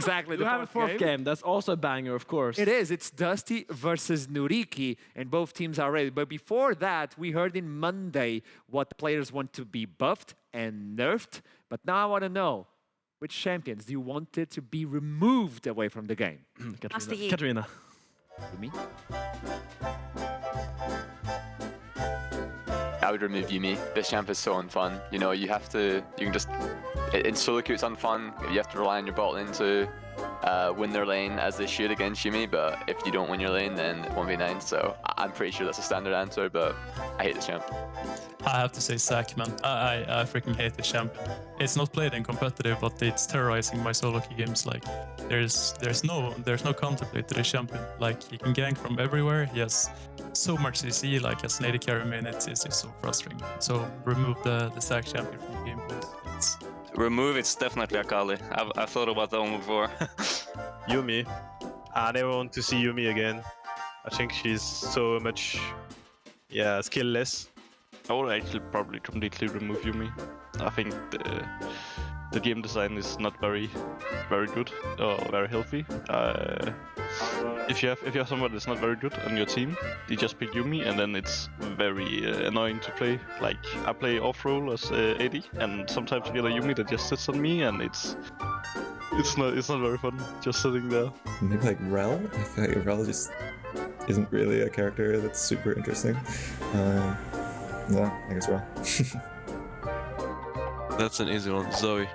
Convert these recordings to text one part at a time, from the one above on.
Exactly. We have a fourth game. That's also a banger, of course. It is. It's Dusty versus NYYRIKKI, and both teams are ready. But before that, we heard in Monday what players want to be buffed and nerfed. But now I want to know, which champions do you want it to be removed away from the game? Katarina. Yumi? I would remove Yumi. This champ is so unfun. You know, you can just, in solo queue it's unfun. You have to rely on your bot lane to win their lane as they should against Yumi, but if you don't win your lane, then it 1v9. So I'm pretty sure that's a standard answer, but I hate this champ. I have to say Zac, man. I freaking hate this champion. It's not played in competitive, but it's terrorizing my solo queue games. Like, there's no counterplay to this champion. Like, he can gank from everywhere. He has so much CC, like as an AD carry main, it's just so frustrating. So remove the Zac champion from the game, please. Remove, it's definitely Akali. I've thought about that one before. Yumi. I never want to see Yumi again. I think she's so much, skill-less. I would actually probably completely remove Yumi. I think the game design is not very good or very healthy. If you have someone that's not very good on your team, you just pick Yumi, and then it's very annoying to play. Like, I play off-roll as AD, and sometimes I get a Yumi that just sits on me, and it's not very fun just sitting there. Maybe like Rel. I feel like Rel just isn't really a character that's super interesting. Yeah, I guess Rel. That's an easy one, Zoe.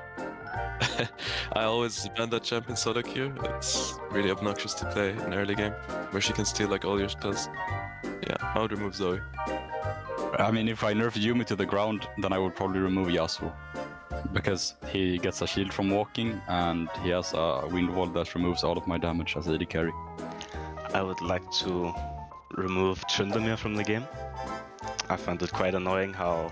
I always ban that champ in solo queue. It's really obnoxious to play in early game, where she can steal like all your spells. Yeah, I would remove Zoe. I mean, if I nerf Yumi to the ground, then I would probably remove Yasuo. Because he gets a shield from walking, and he has a wind wall that removes all of my damage as AD carry. I would like to remove Tryndamere from the game. I find it quite annoying how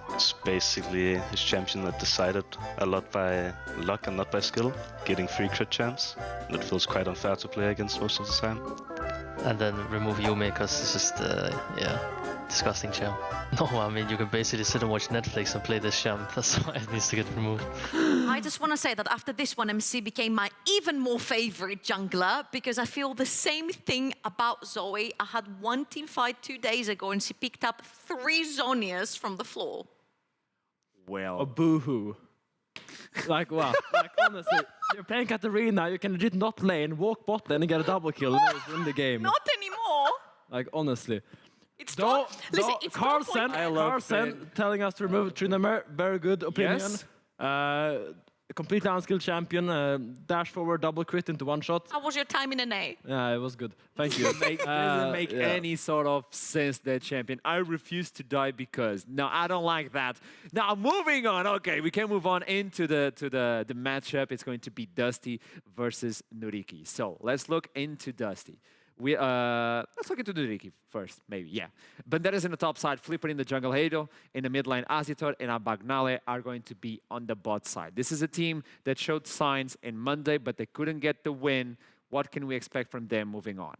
it's basically his champion that decided a lot by luck and not by skill, getting free crit chance. And it feels quite unfair to play against most of the time. And then remove Yumi because it's just, disgusting champ. No, I mean, you can basically sit and watch Netflix and play this champ. That's why it needs to get removed. I just want to say that after this one, MC became my even more favorite jungler because I feel the same thing about Zoe. I had one team fight 2 days ago and she picked up 3 Zhonya's from the floor. Well, A boohoo. Like, wow. Like, honestly, you're playing Katarina, you can legit not lane, walk bot lane and get a double kill and then win the game. Not anymore. Like, honestly. It's Carlsen telling us to remove Tryndamere. Very good opinion. Yes. A completely unskilled champion. Dash forward, double crit into one shot. How was your time in NA? Yeah, it was good. Thank you. Doesn't make any sort of sense, that champion. I refuse to die because. No, I don't like that. Now, moving on. Okay, we can move on into the matchup. It's going to be Dusty versus NYYRIKKI. So let's look into Dusty. Let's look into NYYRIKKI first, maybe, yeah. Banderas in the top side, Flipper in the jungle, Eyhro in the mid lane, Azitor and Abagnale are going to be on the bot side. This is a team that showed signs in Monday, but they couldn't get the win. What can we expect from them moving on?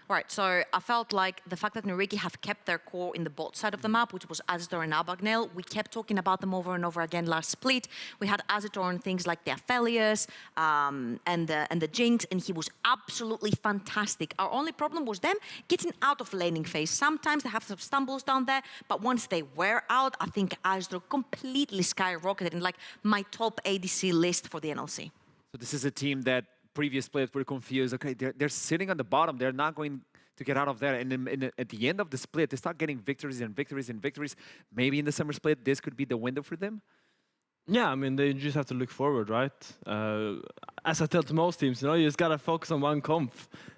Right, so I felt like the fact that NYYRIKKI have kept their core in the bot side of the map, which was Azitor and Abagnale, we kept talking about them over and over again last split. We had Azitor on things like the Aphelios and the Jinx, and he was absolutely fantastic. Our only problem was them getting out of laning phase. Sometimes they have some stumbles down there, but once they were out, I think Azitor completely skyrocketed in like my top ADC list for the NLC. So this is a team that previous players were confused. Okay, they're sitting on the bottom. They're not going to get out of there. And then at the end of the split, they start getting victories and victories and victories. Maybe in the summer split, this could be the window for them. Yeah, I mean, they just have to look forward, right? As I tell to most teams, you know, you just got to focus on one comp.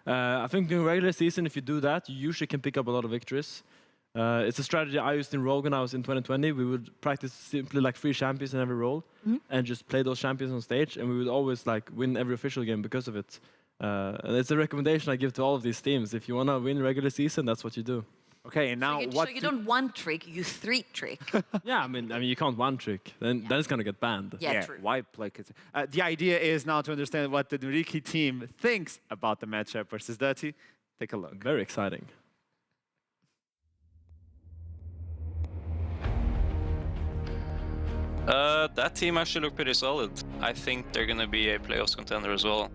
I think in regular season, if you do that, you usually can pick up a lot of victories. It's a strategy I used in Rogue when I was in 2020. We would practice simply like 3 champions in every role and just play those champions on stage, and we would always like win every official game because of it. And it's a recommendation I give to all of these teams. If you want to win regular season, that's what you do. Okay, and now so you don't one trick, you 3 trick. Yeah, I mean you can't one trick. Then it's gonna get banned. Yeah, true. Why play? The idea is now to understand what the NYYRIKKI team thinks about the matchup versus Dusty. Take a look. Very exciting. That team actually looked pretty solid. I think they're gonna be a playoffs contender as well.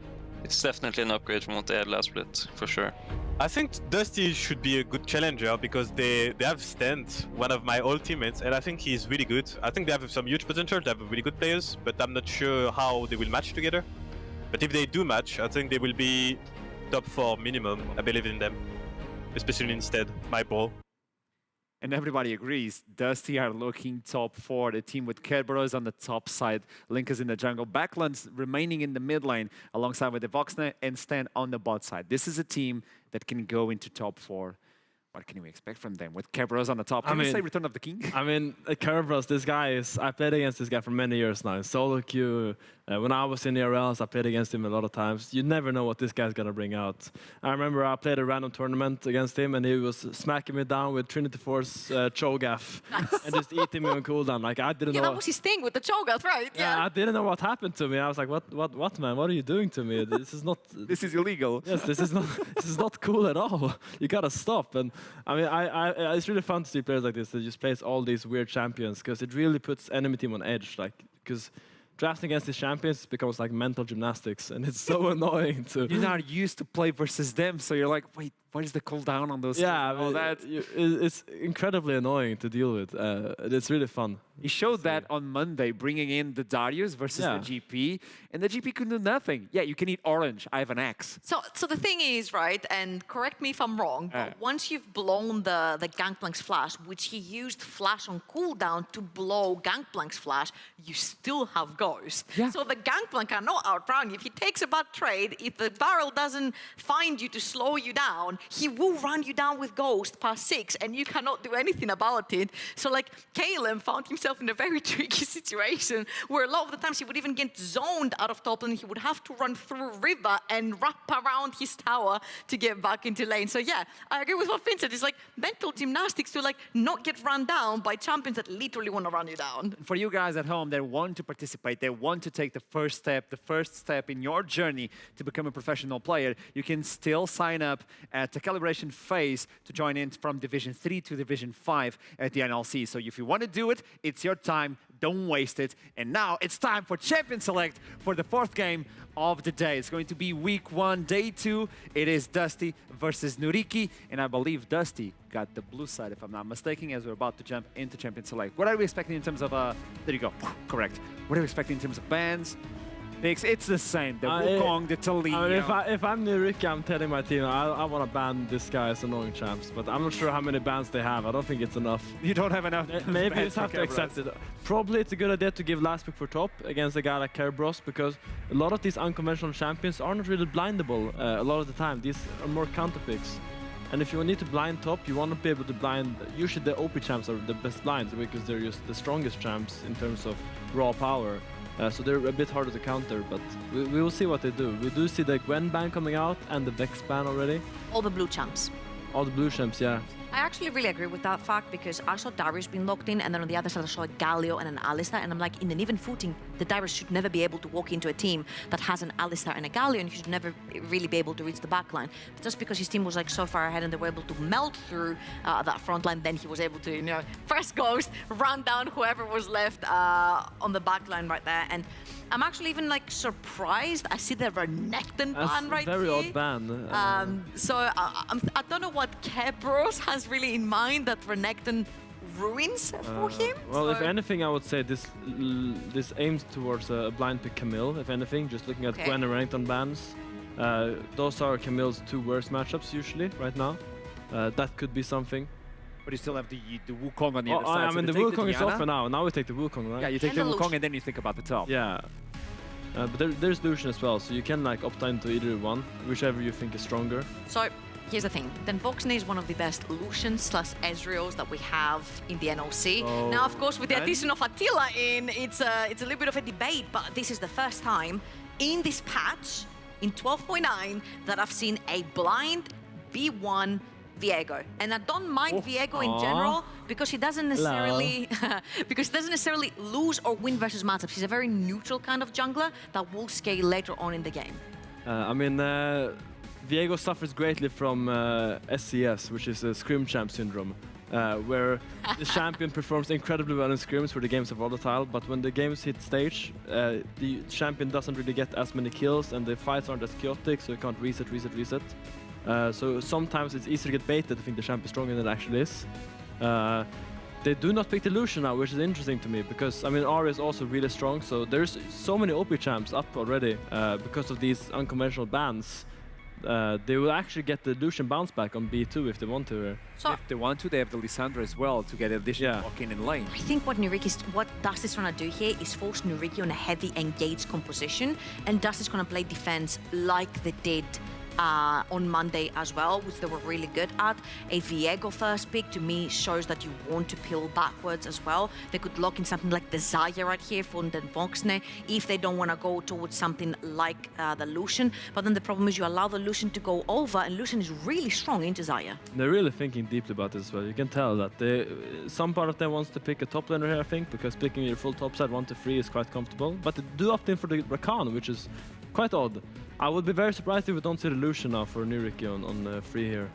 It's definitely an upgrade from what they had last split, for sure. I think Dusty should be a good challenger because they have Stend, one of my old teammates, and I think he's really good. I think they have some huge potential, they have really good players, but I'm not sure how they will match together. But if they do match, I think they will be top 4 minimum. I believe in them, especially instead, my ball. And everybody agrees, Dusty are looking top 4. The team with Kerberos on the top side, Linkas in the jungle, Backlands remaining in the mid lane alongside with the Voxne and Stend on the bot side. This is a team that can go into top 4. What can we expect from them with Kerberos on the top? Can we say Return of the King? I mean, Kerberos, this guy is... I played against this guy for many years now. In solo queue, when I was in the RLs, I played against him a lot of times. You never know what this guy's going to bring out. I remember I played a random tournament against him, and he was smacking me down with Trinity Force Cho'Gath and just eating me on cooldown. Like, I didn't know... that was his thing with the Cho'Gath, right? Yeah, I didn't know what happened to me. I was like, what, man? What are you doing to me? This is not... This is illegal. Yes, this is not cool at all. You gotta stop. And I mean, it's really fun to see players like this that just plays all these weird champions because it really puts enemy team on edge. Like, because drafting against these champions becomes like mental gymnastics, and it's so annoying to. You're not used to play versus them, so you're like, wait, what is the cooldown on those? Yeah, all that. It's incredibly annoying to deal with. It's really fun. He showed that on Monday, bringing in the Darius versus the GP, and the GP could do nothing. Yeah, you can eat orange. I have an axe. So the thing is, right, and correct me if I'm wrong, but once you've blown the Gangplank's flash, which he used flash on cooldown to blow Gangplank's flash, you still have Ghost. Yeah. So the Gangplank cannot outrun you. If he takes a bad trade, if the barrel doesn't find you to slow you down, he will run you down with Ghost past 6, and you cannot do anything about it. So like, Caleb found himself in a very tricky situation where a lot of the times he would even get zoned out of top lane. He would have to run through river and wrap around his tower to get back into lane. So yeah, I agree with what Finn said. It's like mental gymnastics to like not get run down by champions that literally want to run you down. For you guys at home that want to participate, they want to take the first step in your journey to become a professional player, you can still sign up at the calibration phase to join in from Division 3 to Division 5 at the NLC. So if you want to do it, it's your time. Don't waste it. And now it's time for Champion Select for the 4th game of the day. It's going to be week 1, day 2. It is Dusty versus NYYRIKKI, and I believe Dusty got the blue side, if I'm not mistaken, as we're about to jump into Champion Select. What are we expecting in terms of, there you go, correct. What are we expecting in terms of bans? It's the same, the Wukong, the Taliyah. I mean, if I'm NYYRIKKI, I'm telling my team, I want to ban this guy as annoying champs, but I'm not sure how many bans they have. I don't think it's enough. You don't have enough. Maybe you just have to accept it. Probably it's a good idea to give last pick for top against a guy like Kerberos, because a lot of these unconventional champions are not really blindable a lot of the time. These are more counter picks. And if you need to blind top, you want to be able to blind. Usually the OP champs are the best blinds because they're just the strongest champs in terms of raw power. So they're a bit harder to counter, but we will see what they do. We do see the Gwen ban coming out and the Vex ban already. All the blue champs. All the blue champs, yeah. I actually really agree with that fact because I saw Darius being locked in, and then on the other side I saw a Galio and an Alistar, and I'm like, in an even footing, the Darius should never be able to walk into a team that has an Alistar and a Galio, and he should never really be able to reach the backline. But just because his team was like so far ahead and they were able to melt through that front line, then he was able to, you know, press Ghost, run down whoever was left on the backline right there. And I'm actually even like surprised. I see the Renekton ban right here. Very odd ban. So I don't know what Kerberos has really in mind that Renekton ruins for him. Well, if anything, I would say this aims towards a blind pick Camille. If anything, just looking at Gwen and Renekton bans, those are Camille's 2 worst matchups usually right now. That could be something. But you still have the Wukong on the other side. I mean, the Wukong is off for now. Now we take the Wukong, right? Yeah, you take the Wukong and then you think about the top. Yeah. But there's Lucian as well, so you can like opt into either one, whichever you think is stronger. So here's the thing. Then Voxne is one of the best Lucian/Ezreals that we have in the NLC. Oh, now, of course, with the addition of Attila in, it's a little bit of a debate, but this is the first time in this patch, in 12.9, that I've seen a blind B1 Viego, and I don't mind Viego in general because he doesn't necessarily lose or win versus matchups. He's a very neutral kind of jungler that will scale later on in the game. I mean, Viego suffers greatly from SCS, which is a Scrim Champ syndrome. where the champion performs incredibly well in scrims where the games are volatile, but when the games hit stage, the champion doesn't really get as many kills and the fights aren't as chaotic, so you can't reset. So sometimes it's easier to get baited to think the champ is stronger than it actually is. They do not pick the Lucian now, which is interesting to me, because I mean Ahri is also really strong, so there's so many OP champs up already because of these unconventional bans. They will actually get the Lucian bounce back on B2 if they want to. So if they want to, they have the Lissandra as well to get additional walk-in in lane. I think what Dust is trying to do here is force NYYRIKKI on a heavy engaged composition, and Dust is going to play defense like they did on Monday as well, which they were really good at. A Viego first pick to me shows that you want to peel backwards as well. They could lock in something like the Xayah right here for the Voxne if they don't want to go towards something like the Lucian. But then the problem is you allow the Lucian to go over, and Lucian is really strong into Xayah. They're really thinking deeply about this as well. You can tell that some part of them wants to pick a top laner here, I think, because picking your full top side 1-3 is quite comfortable. But they do opt in for the Rakan, which is quite odd. I would be very surprised if we don't see the Lucian now for NYYRIKKI on free here.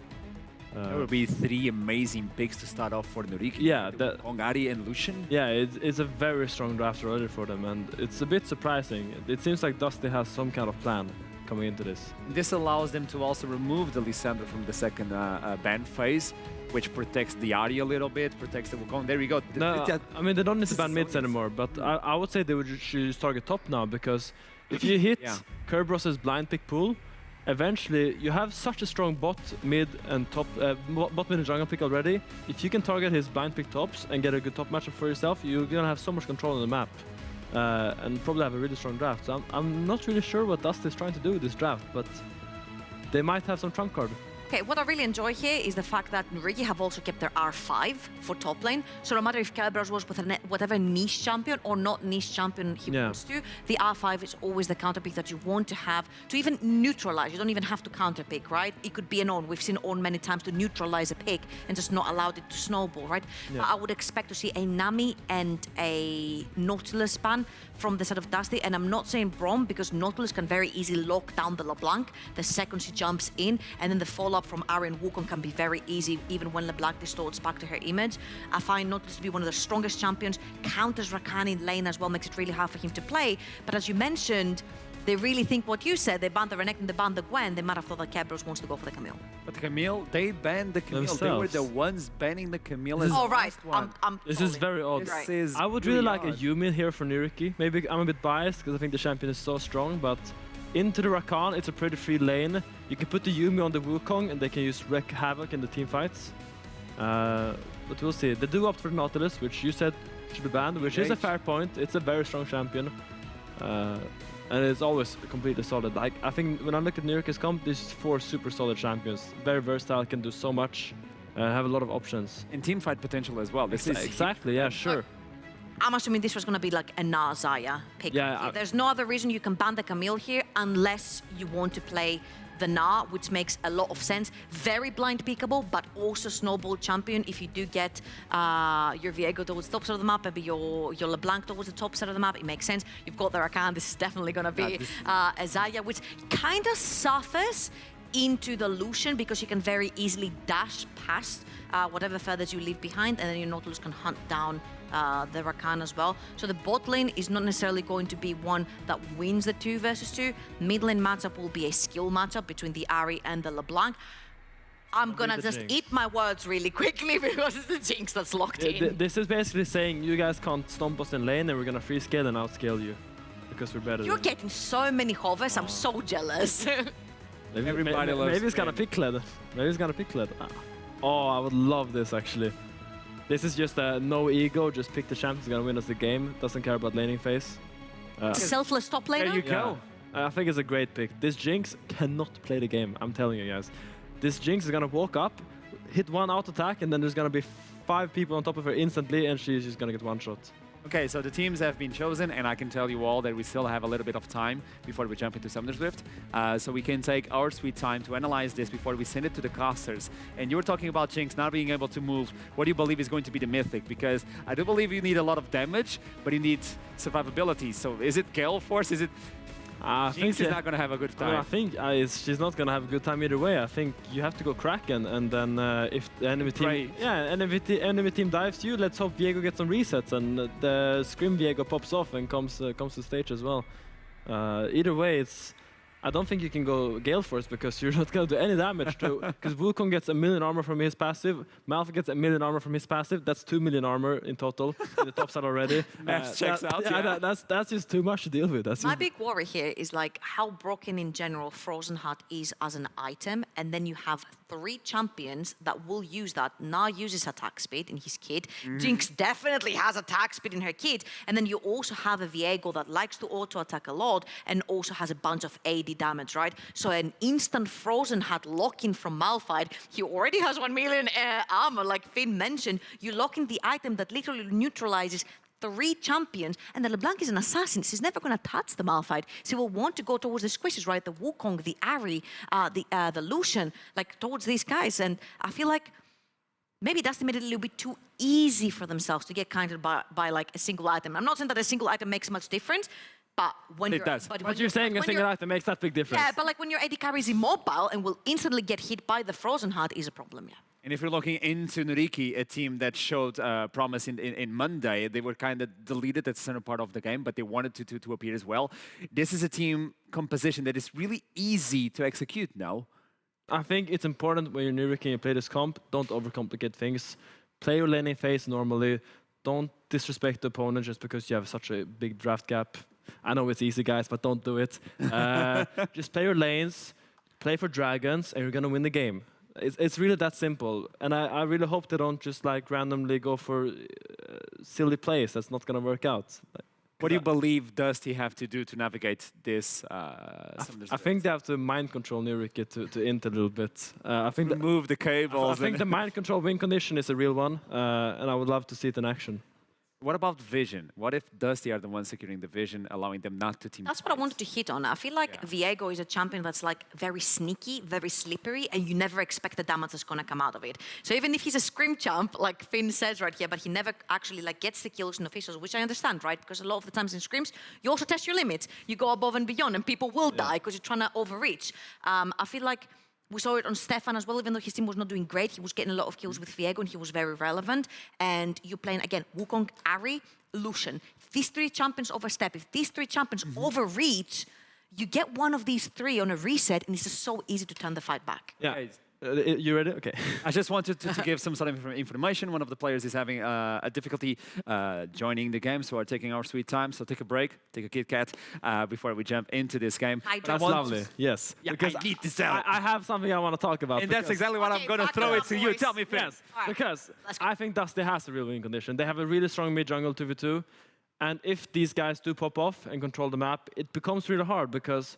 There will be 3 amazing picks to start off for NYYRIKKI. Yeah, Ahri and Lucian. Yeah, it's a very strong draft already for them, and it's a bit surprising. It seems like Dusty has some kind of plan coming into this. This allows them to also remove the Lissandra from the second ban phase, which protects the Ahri a little bit, protects the Wukong. There we go. I mean, they don't need to ban mids anymore, but I would say they would choose target top now, because if you hit Kerberos's blind pick pool, eventually you have such a strong bot, mid, and top, bot, mid, and jungle pick already. If you can target his blind pick tops and get a good top matchup for yourself, you're gonna have so much control on the map, and probably have a really strong draft. So I'm not really sure what Dust is trying to do with this draft, but they might have some trump card. Okay, what I really enjoy here is the fact that NYYRIKKI have also kept their R5 for top lane. So no matter if Kerberos was with whatever niche champion or not niche champion he wants to, the R5 is always the counter pick that you want to have to even neutralize. You don't even have to counter pick, right? It could be an on. We've seen on many times to neutralize a pick and just not allowed it to snowball, right? I would expect to see a Nami and a Nautilus ban from the side of Dusty, and I'm not saying Braum because Nautilus can very easily lock down the LeBlanc the second she jumps in, and then the follow-up from Ahri and Wukong can be very easy even when LeBlanc distorts back to her image. I find Nautilus to be one of the strongest champions, counters Rakan in lane as well, makes it really hard for him to play, but as you mentioned, they really think what you said. They banned the Renekton, they banned the Gwen. They might have thought that Kerberos wants to go for the Camille. But the Camille, they banned the Camille. They were the ones banning the Camille as oh, right. This is very odd. This is I would really like a Yumin here for NYYRIKKI. Maybe I'm a bit biased because I think the champion is so strong, but into the Rakan, it's a pretty free lane. You can put the Yuumi on the Wukong and they can use wreak havoc in the team fights. But we'll see. They do opt for the Nautilus, which you said should be banned, which is a fair point. It's a very strong champion. And it's always completely solid. Like, I think when I look at NYYRIKKI's comp, there's 4 super solid champions. Very versatile, can do so much, have a lot of options. And team fight potential as well. This is exactly, yeah, sure. I'm assuming this was going to be like a Xayah pick. Yeah, there's no other reason you can ban the Camille here unless you want to play the Na, which makes a lot of sense. Very blind pickable, but also snowball champion. If you do get your Viego towards the top side of the map, maybe your LeBlanc towards the top side of the map, it makes sense. You've got the Rakan. This is definitely going to be a Xayah, which kind of suffers into the Lucian because you can very easily dash past whatever feathers you leave behind, and then your Nautilus can hunt down the Rakan as well. So the bot lane is not necessarily going to be one that wins the 2 versus 2. Mid lane matchup will be a skill matchup between the Ahri and the LeBlanc. I'm gonna just eat my words really quickly because it's the Jinx that's locked in. This is basically saying you guys can't stomp us in lane and we're gonna free scale and outscale you because we're better. You're getting so many hovers, I'm so jealous. Maybe he's gonna pick lead. Maybe he's gonna pick lead. Oh, I would love this actually. This is just no ego, just pick the champ who's gonna win us the game. Doesn't care about laning phase. Selfless top laner? There you go. I think it's a great pick. This Jinx cannot play the game, I'm telling you guys. This Jinx is gonna walk up, hit 1 out attack, and then there's gonna be 5 people on top of her instantly, and she's just gonna get 1 shot. Okay, so the teams have been chosen, and I can tell you all that we still have a little bit of time before we jump into Summoner's Rift. So we can take our sweet time to analyze this before we send it to the casters. And you were talking about Jinx not being able to move. What do you believe is going to be the mythic? Because I do believe you need a lot of damage, but you need survivability. So is it Gale Force? Is it I Jinx think is not going to have a good I mean, time. I think she's not gonna have a good time either way. I think you have to go Kraken, and then if the enemy team, enemy team dives you, let's hope Viego gets some resets and the Scrim Viego pops off and comes to stage as well. Either way, I don't think you can go Gale Force because you're not gonna do any damage to. Because Wukong gets 1 million armor from his passive, Malphite gets 1 million armor from his passive. That's 2 million armor in total in the top side already. Math checks out. Yeah. That's just too much to deal with. My big worry here is like how broken in general Frozen Heart is as an item, and then you have 3 champions that will use that. Na uses attack speed in his kit. Jinx definitely has attack speed in her kit, and then you also have a Viego that likes to auto attack a lot and also has a bunch of AD damage, right? So an instant Frozen Heart lock-in from Malphite. He already has 1 million armor, like Finn mentioned. You lock in the item that literally neutralizes 3 champions, and the LeBlanc is an assassin. She's never going to touch the Malphite. She will want to go towards the squishes, right? The Wukong, the Ahri, the Lucian, like towards these guys. And I feel like maybe that's made it a little bit too easy for themselves to get countered by like a single item. I'm not saying that a single item makes much difference, but when it does. But you're saying a single item makes that big difference. Yeah, but like when your AD carry is immobile and will instantly get hit by the Frozen Heart is a problem, yeah. And if you're looking into NYYRIKKI, a team that showed promise in Monday, they were kind of deleted at the center part of the game, but they wanted to appear as well. This is a team composition that is really easy to execute now. I think it's important when you're NYYRIKKI and you play this comp, don't overcomplicate things. Play your laning phase normally. Don't disrespect the opponent just because you have such a big draft gap. I know it's easy, guys, but don't do it. Just play your lanes, play for dragons, and you're going to win the game. It's really that simple. And I really hope they don't just like randomly go for silly plays. That's not going to work out. What do you believe Dusty have to do to navigate this? I think they have to mind control NYYRIKKI to int a little bit. I think remove the cables. I think the mind control win condition is a real one, and I would love to see it in action. What about vision? What if Dusty are the ones securing the vision, allowing them not to team? That's what I wanted to hit on. I feel like Viego is a champion that's like very sneaky, very slippery, and you never expect the damage that's gonna come out of it. So even if he's a scrim champ, like Finn says right here, but he never actually like gets the kills in officials, which I understand, right? Because a lot of the times in scrims, you also test your limits. You go above and beyond, and people will die because you're trying to overreach. I feel like we saw it on Stefan as well, even though his team was not doing great. He was getting a lot of kills with Viego and he was very relevant. And you're playing, again, Wukong, Ahri, Lucian. If these 3 champions overstep, if these 3 champions overreach, you get one of these 3 on a reset and it's just so easy to turn the fight back. Yeah. You ready? Okay. I just wanted to give some sort of information. One of the players is having a difficulty joining the game, so we're taking our sweet time. So take a break, take a Kit Kat before we jump into this game. That's lovely. Yes. Yeah, because I need this out. I have something I want to talk about. And that's exactly what I'm going to throw it to you. Tell me, Finn. Yes, because I think Dusty has a real win condition. They have a really strong mid-jungle 2v2. And if these guys do pop off and control the map, it becomes really hard because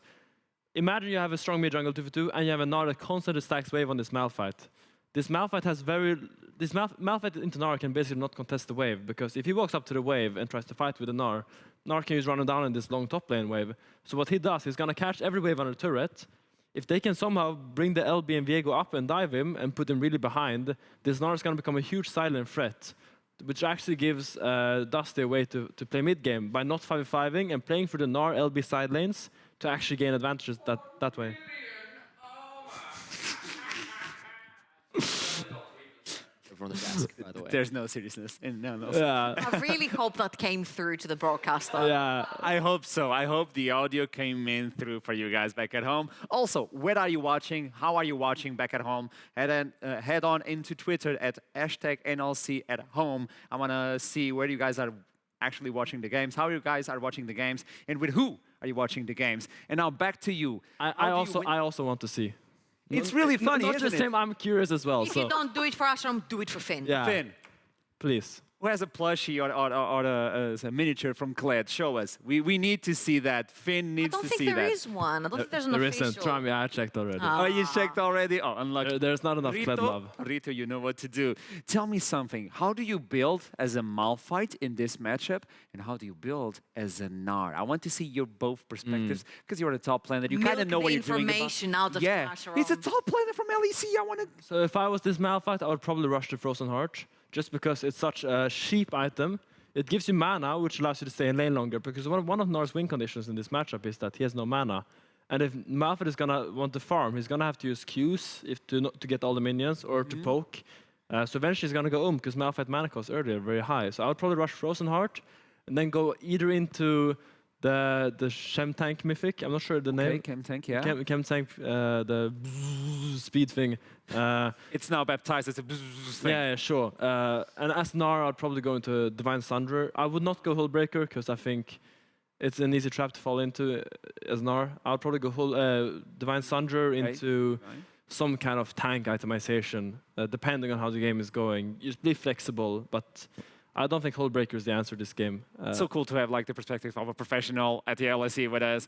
imagine you have a strong mid-jungle 2v2 and you have a Gnar that constantly stacks wave on this Malphite. This Malphite has Malphite into Gnar can basically not contest the wave because if he walks up to the wave and tries to fight with the Gnar can use running down in this long top lane wave. So what he does, he's gonna catch every wave on the turret. If they can somehow bring the LB and Viego up and dive him and put him really behind, this Gnar is gonna become a huge silent threat, which actually gives Dusty a way to play mid-game by not 5v5ing and playing for the Gnar LB side lanes to actually gain advantages that way. From the desk, by the way. There's no seriousness. No. Yeah. I really hope that came through to the broadcaster. Yeah. I hope so. I hope the audio came in through for you guys back at home. Also, where are you watching? How are you watching back at home? Head on into Twitter at #NLC at home. I want to see where you guys are actually watching the games, how you guys are watching the games, and with who are you watching the games. And now back to you. I also want to see. It's really funny, not isn't just him, I'm curious as well. If you don't do it for Ashram, do it for Finn. Yeah. Finn, please. who has a plushie or a miniature from Kled? Show us. We need to see that. Finn needs to see that. I don't think there is one. I don't think there's an there official. isn't. Try me. I checked already. Oh, you checked already? Oh, unlucky. There's not enough Kled love. Rito, you know what to do. Tell me something. How do you build as a Malphite in this matchup, and how do you build as a Gnar? I want to see your both perspectives because you're the top player. You kind of know what you're doing. Information out of he's a top player from LEC. I want to. So if I was this Malphite, I would probably rush the Frozen Heart, just because it's such a cheap item. it gives you mana, which allows you to stay in lane longer, because one of Gnar's win conditions in this matchup is that he has no mana. And if Malphite is gonna want to farm, he's gonna have to use Qs to get all the minions or to poke. So eventually he's gonna go because Malphite mana cost earlier very high. So I would probably rush Frozen Heart and then go either into the Chem Tank Mythic. I'm not sure the name. Chem Tank, yeah. Chem Tank, the speed thing. It's now baptized as a thing. Yeah, sure. And as Gnar, I'd probably go into Divine Sunderer. I would not go Hullbreaker because I think it's an easy trap to fall into as Gnar. I'll probably go Divine Sunderer into some kind of tank itemization, depending on how the game is going. Just be flexible, but I don't think Hullbreaker is the answer to this game. It's so cool to have like the perspective of a professional at the LSE with us.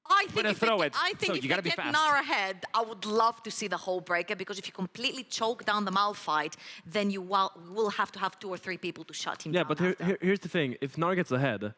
I think if throw it. I think So if you they gotta be get fast. Gnar ahead, I would love to see the whole breaker, because if you completely choke down the Malphite, then you will have to have 2 or 3 people to shut him down. Yeah, but here's the thing. If Gnar gets ahead,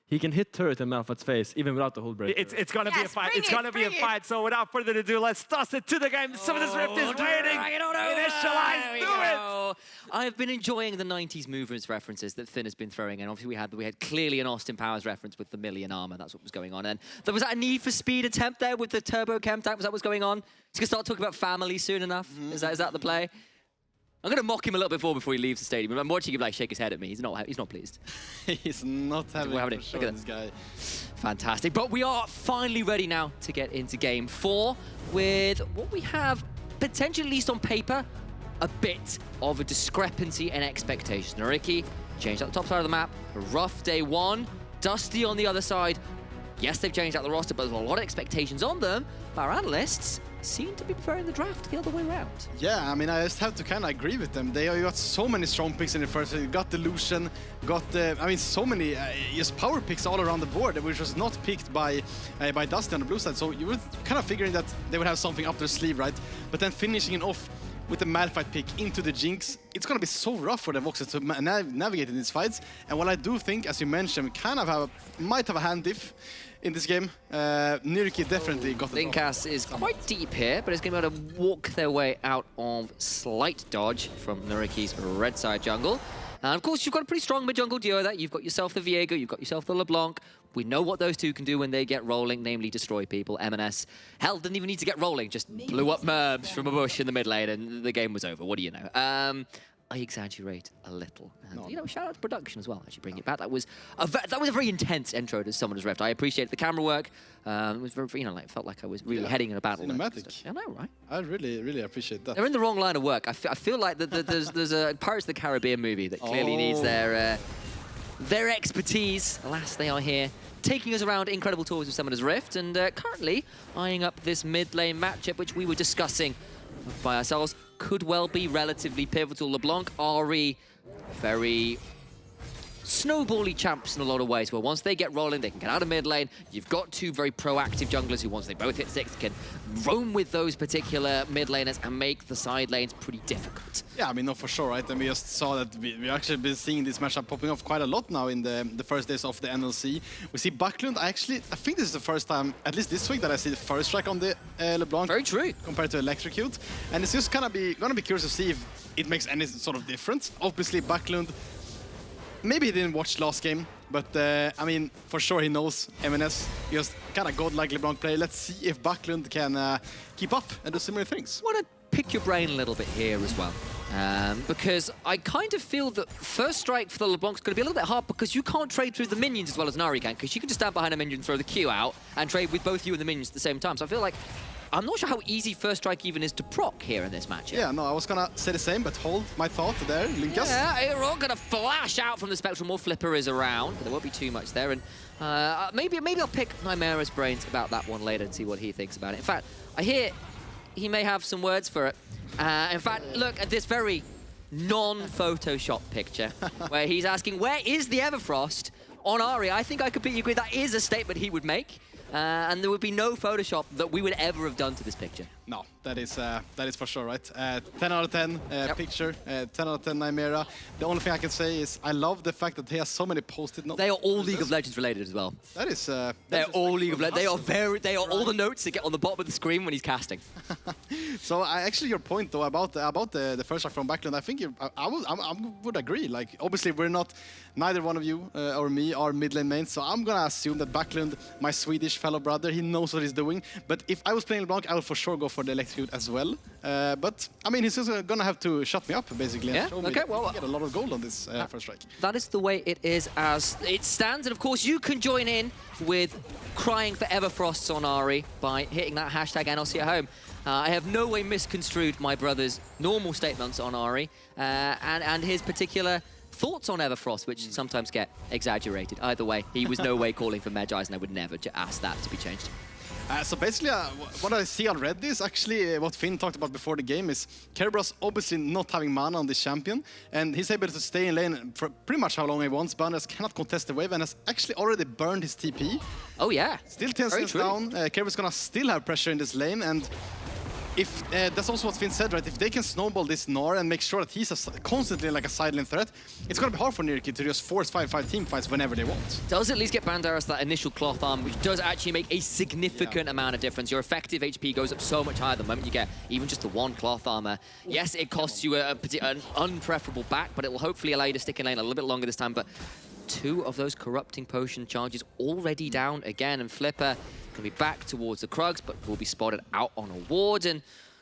he can hit turret in Malphite's face, even without the Hullbreaker. It's gonna be a fight. It's gonna be a fight. So without further ado, let's toss it to the game. Some of this Rift is waiting. Initialize, do it. I've been enjoying the 90s movements references that Finn has been throwing in. Obviously, we had clearly an Austin Powers reference with the million armor. That's what was going on. And there was that a Need for Speed attempt there with the turbo chem tank. Was that what's going on? He's gonna start talking about family soon enough. Is that the play? I'm going to mock him a little bit before he leaves the stadium. I'm watching him like shake his head at me. He's not pleased. He's not having it. Sure, Look at this guy. Fantastic. But we are finally ready now to get into game 4 with what we have, potentially at least on paper, a bit of a discrepancy in expectations. NYYRIKKI changed out the top side of the map. A rough day 1. Dusty on the other side. Yes, they've changed out the roster, but there's a lot of expectations on them. But our analysts seem to be preferring the draft the other way around. Yeah, I mean, I just have to kind of agree with them. They got so many strong picks in the first. You got Delusion, got so many just power picks all around the board, which was not picked by Dusty on the blue side. So you were kind of figuring that they would have something up their sleeve, right? But then finishing it off with the Malphite pick into the Jinx, it's going to be so rough for the Voxes to navigate in these fights. And while I do think, as you mentioned, kind of might have a hand diff in this game, NYYRIKKI definitely got it. Linkas is quite deep here, but it's going to be able to walk their way out of slight dodge from NYYRIKKI's red side jungle. And of course, you've got a pretty strong mid-jungle duo there. You've got yourself the Viego, you've got yourself the LeBlanc. We know what those two can do when they get rolling, namely destroy people. M&S, hell, didn't even need to get rolling, just blew up Merbs from a bush in the mid lane and the game was over. What do you know? I exaggerate a little. And, you know, shout out to production as well, as you bring it back. That was a very intense intro to Summoner's Rift. I appreciate the camera work. It was very, you know, like, felt like I was really heading in a battle. Cinematic. I know, right? I really appreciate that. They're in the wrong line of work. I feel like there's a Pirates of the Caribbean movie that clearly needs their expertise. Alas, they are here, taking us around incredible tours of Summoner's Rift, and currently eyeing up this mid lane matchup, which we were discussing by ourselves. Could well be relatively pivotal. LeBlanc, Ari, very snowbally champs in a lot of ways, where once they get rolling, they can get out of mid lane. You've got 2 very proactive junglers who, once they both hit 6, can roam with those particular mid laners and make the side lanes pretty difficult. Yeah, I mean, no, for sure, right? And we just saw that we actually been seeing this matchup popping off quite a lot now in the first days of the NLC. We see Backlund. I think this is the first time, at least this week, that I see the first strike on the LeBlanc. Very true. Compared to Electrocute. And it's just gonna be curious to see if it makes any sort of difference. Obviously, Backlund, maybe he didn't watch last game, but I mean, for sure he knows M&S. Just kind of godlike LeBlanc play. Let's see if Backlund can keep up and do similar things. I want to pick your brain a little bit here as well. Because I kind of feel that first strike for the LeBlanc's going to be a little bit hard, because you can't trade through the minions as well as Nari can, because you can just stand behind a minion and throw the Q out and trade with both you and the minions at the same time. So I feel like I'm not sure how easy first strike even is to proc here in this matchup. Yeah, no, I was gonna say the same, but hold my thought there, Linkas. Yeah, Eyhro gonna flash out from the Spectral. More Flipper is around, but there won't be too much there. And maybe I'll pick NYYRIKKI's brains about that one later and see what he thinks about it. In fact, I hear he may have some words for it. In fact, look at this very non-Photoshop picture where he's asking, where is the Everfrost on Ari? I think I completely agree. That is a statement he would make. and there would be no Photoshop that we would ever have done to this picture. No, that is for sure, right? 10 out of 10 picture, 10 out of 10 NYYRIKKI. The only thing I can say is I love the fact that he has so many post-it notes. They are all League of Legends related as well. That is. They're all League of Legends. They are all the notes that get on the bottom of the screen when he's casting. So actually, your point though about the first shot from Backlund, I think I would agree. Like obviously, neither one of you or me are mid lane mains, so I'm gonna assume that Backlund, my Swedish fellow brother, he knows what he's doing. But if I was playing LeBlanc, I would for sure go for the electrocute as well. But I mean, he's just gonna have to shut me up basically. Yeah. And show me Okay. Well, get a lot of gold on this first strike. That is the way it is as it stands, and of course you can join in with crying for Everfrosts on Ari by hitting that hashtag NLC at home. I have no way misconstrued my brother's normal statements on Ari and his particular thoughts on Everfrost, which sometimes get exaggerated. Either way, he was no way calling for Medjay's, and I would never ask that to be changed. So basically, what I see already is actually what Finn talked about before the game is Kerberos obviously not having mana on this champion, and he's able to stay in lane for pretty much how long he wants. Banderas cannot contest the wave and has actually already burned his TP. Oh yeah. Still 10 seconds down. Kerberos gonna still have pressure in this lane, and if that's also what Finn said, right? If they can snowball this Gnar and make sure that he's constantly like a side lane threat, it's gonna be hard for NYYRIKKI to just force 5-5 team fights whenever they want. Does at least get Banderas that initial cloth arm, which does actually make a significant amount of difference. Your effective HP goes up so much higher the moment you get even just the one cloth armor. Yes, it costs you an unpreferable back, but it will hopefully allow you to stick in lane a little bit longer this time. But 2 of those corrupting potion charges already down again, and Flipper can be back towards the Krugs, but will be spotted out on a ward. And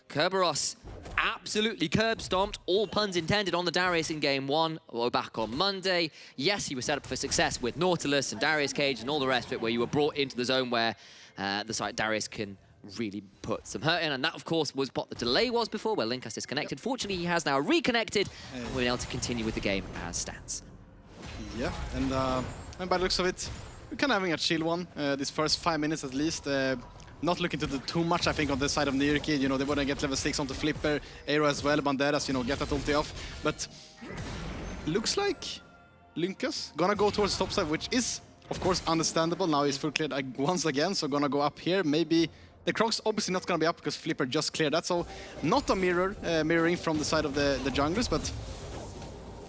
Kerberos absolutely curb stomped, all puns intended, on the Darius in game 1. We're back on Monday. Yes, he was set up for success with Nautilus and Darius Cage and all the rest of it, where you were brought into the zone where the site Darius can really put some hurt in, and that of course was what the delay was before, where Link has disconnected. Fortunately, he has now reconnected and we're able to continue with the game as stands. Yeah, and by the looks of it, we're kind of having a chill one this first 5 minutes at least. Not looking to do too much, I think, on the side of NYYRIKKI. You know, they want to get level 6 onto Flipper, Eyhro as well, Banderas, you know, get that ulti off. But looks like Linkas gonna go towards the top side, which is, of course, understandable. Now he's full cleared once again, so gonna go up here. Maybe the Crocs obviously not gonna be up because Flipper just cleared that, so not a mirroring from the side of the junglers, but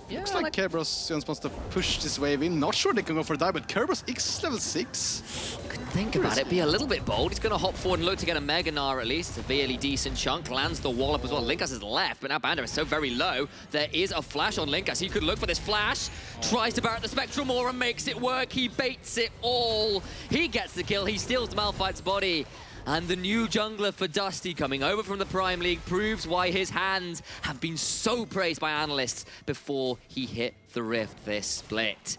yeah, looks like Kerberos wants to push this wave in. Not sure they can go for a dive, but Kerberos is level 6. Think about it, be a little bit bold. He's going to hop forward and look to get a Mega Gnar at least. It's a fairly decent chunk. Lands the wallop as well. Linkas is left, but now Banderas is so very low. There is a flash on Linkas. He could look for this flash. Tries to Barret the Spectral Maw and makes it work. He baits it all. He gets the kill. He steals Malphite's body. And the new jungler for Dusty, coming over from the Prime League, proves why his hands have been so praised by analysts before he hit the Rift this split.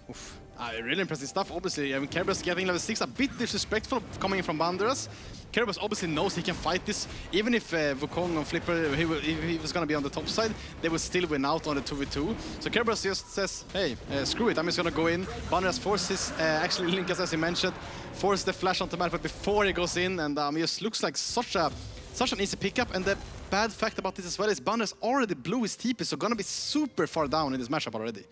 Oof. Really impressive stuff, obviously. I mean, Kerberos getting level 6, a bit disrespectful coming in from Banderas. Kerberos obviously knows he can fight this. Even if Wukong and Flipper, if he was going to be on the top side, they would still win out on the 2v2. So Kerberos just says, hey, screw it, I'm just going to go in. Banderas forces, actually Linkas, as he mentioned, force the flash onto Malphite before he goes in, and it just looks like such an easy pickup. And the bad fact about this as well is Banderas already blew his TP, so going to be super far down in this matchup already.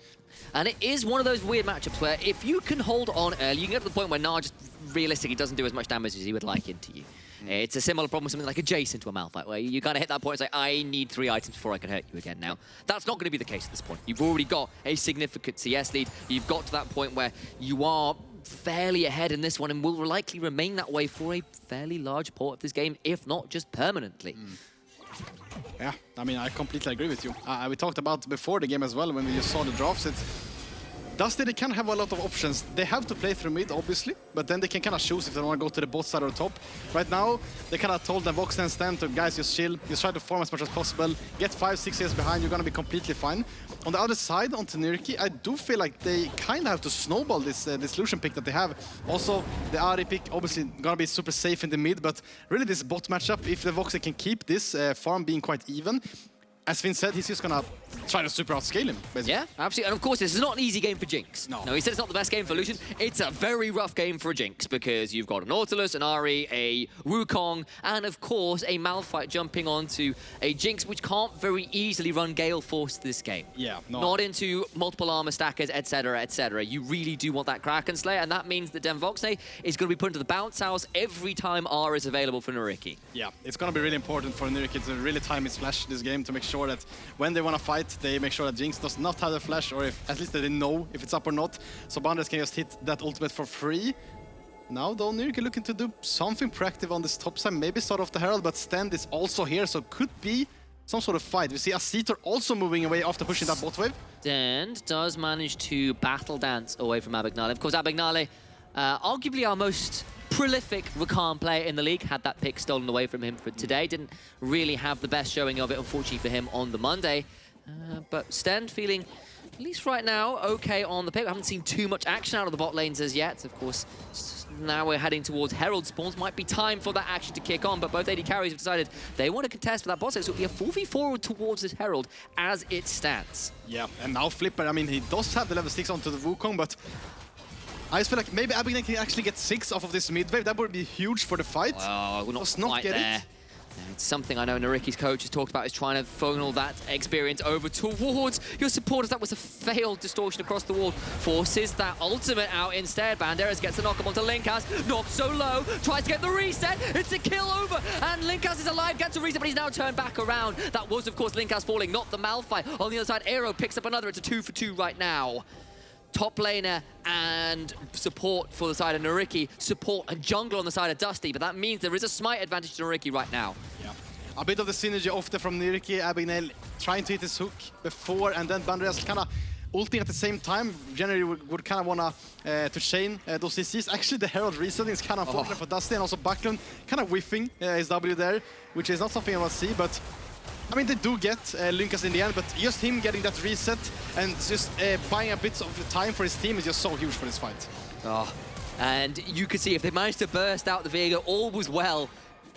And it is one of those weird matchups where if you can hold on early, you can get to the point where Gnar just realistically doesn't do as much damage as he would like into you. It's a similar problem with something like adjacent to a Malphite, where you kind of hit that point and say, I need 3 items before I can hurt you again now. That's not going to be the case at this point. You've already got a significant CS lead. You've got to that point where you are fairly ahead in this one and will likely remain that way for a fairly large part of this game, if not just permanently. Yeah, I mean, I completely agree with you. We talked about before the game as well, when we just saw the drafts. Dusty, they can have a lot of options. They have to play through mid, obviously, but then they can kind of choose if they want to go to the bot side or top. Right now, they kind of told them Vox and Stend to, guys, just chill, just try to farm as much as possible, get 5-6 years behind, you're going to be completely fine. On the other side, onto NYYRIKKI, I do feel like they kind of have to snowball this Lucian pick that they have. Also, the Ahri pick, obviously, going to be super safe in the mid, but really this bot matchup, if the Vox can keep this farm being quite even, as Finn said, he's just gonna try to super outscale him, basically. Yeah, absolutely. And of course, this is not an easy game for Jinx. No. He said it's not the best game for Lucian. It's a very rough game for Jinx because you've got a Nautilus, an Ahri, a Wukong, and of course, a Malphite jumping onto a Jinx, which can't very easily run Gale Force this game. Yeah, no. Not into multiple armor stackers, etc., etc. You really do want that Kraken Slayer, and that means that Voxney is going to be put into the bounce house every time R is available for NYYRIKKI. Yeah, it's going to be really important for NYYRIKKI to really time his flash this game to make sure that when they want to fight, they make sure that Jinx does not have the flash, or if at least they know if it's up or not. So Bandres can just hit that ultimate for free. Now though, NYYRIKKI looking to do something proactive on this top side, maybe start off the Herald, but Stend is also here, so could be some sort of fight. We see Acetor also moving away after pushing that bot wave. Stend does manage to battle dance away from Abagnale. Of course, Abagnale, arguably our most prolific Rakan player in the league, had that pick stolen away from him for today. Didn't really have the best showing of it, unfortunately, for him on the Monday. But Stend feeling, at least right now, okay on the pick. We haven't seen too much action out of the bot lanes as yet. Of course, now we're heading towards Herald spawns. Might be time for that action to kick on, but both AD carries have decided they want to contest for that bot side, so it'll be a 4v4 towards this Herald as it stands. Yeah, and now Flipper, I mean, he does have the level 6 onto the Wukong, but I just feel like maybe Abagnale can actually get 6 off of this mid wave. That would be huge for the fight. Oh, we're not quite there. It's something I know NYYRIKKI's coach has talked about, is trying to funnel that experience over towards your supporters. That was a failed distortion across the wall. Forces that ultimate out instead. Banderas gets the knock up onto Linkas. Not so low. Tries to get the reset. It's a kill over. And Linkas is alive. Gets a reset, but he's now turned back around. That was, of course, Linkas falling, not the Malphite. On the other side, Eyhro picks up another. It's a 2-for-2 right now. Top laner and support for the side of NYYRIKKI, support and jungler on the side of Dusty, but that means there is a smite advantage to NYYRIKKI right now. Yeah. A bit of the synergy off there from NYYRIKKI, Abagnale trying to hit his hook before, and then Bandres kind of ulting at the same time. Generally would kind of want to chain those CCs. Actually, the Herald resetting is kind of unfortunate for Dusty, and also Backlund kind of whiffing his W there, which is not something I want to see, but I mean, they do get Linkas in the end, but just him getting that reset and just buying a bit of time for his team is just so huge for this fight. Oh, and you could see if they managed to burst out the Veigar, all was well.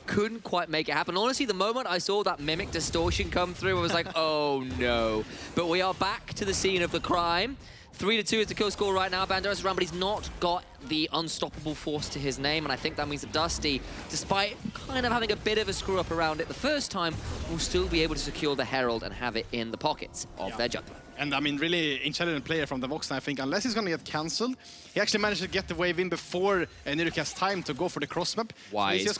Couldn't quite make it happen. Honestly, the moment I saw that Mimic distortion come through, I was like, oh no. But we are back to the scene of the crime. 3-2 is the kill score right now. Banderas is around, but he's not got the unstoppable force to his name, and I think that means that Dusty, despite kind of having a bit of a screw up around it the first time, will still be able to secure the Herald and have it in the pockets of their jungler. And I mean, really intelligent player from the Vox, I think, unless he's going to get cancelled. He actually managed to get the wave in before NYYRIKKI has time to go for the cross map. Why so he's just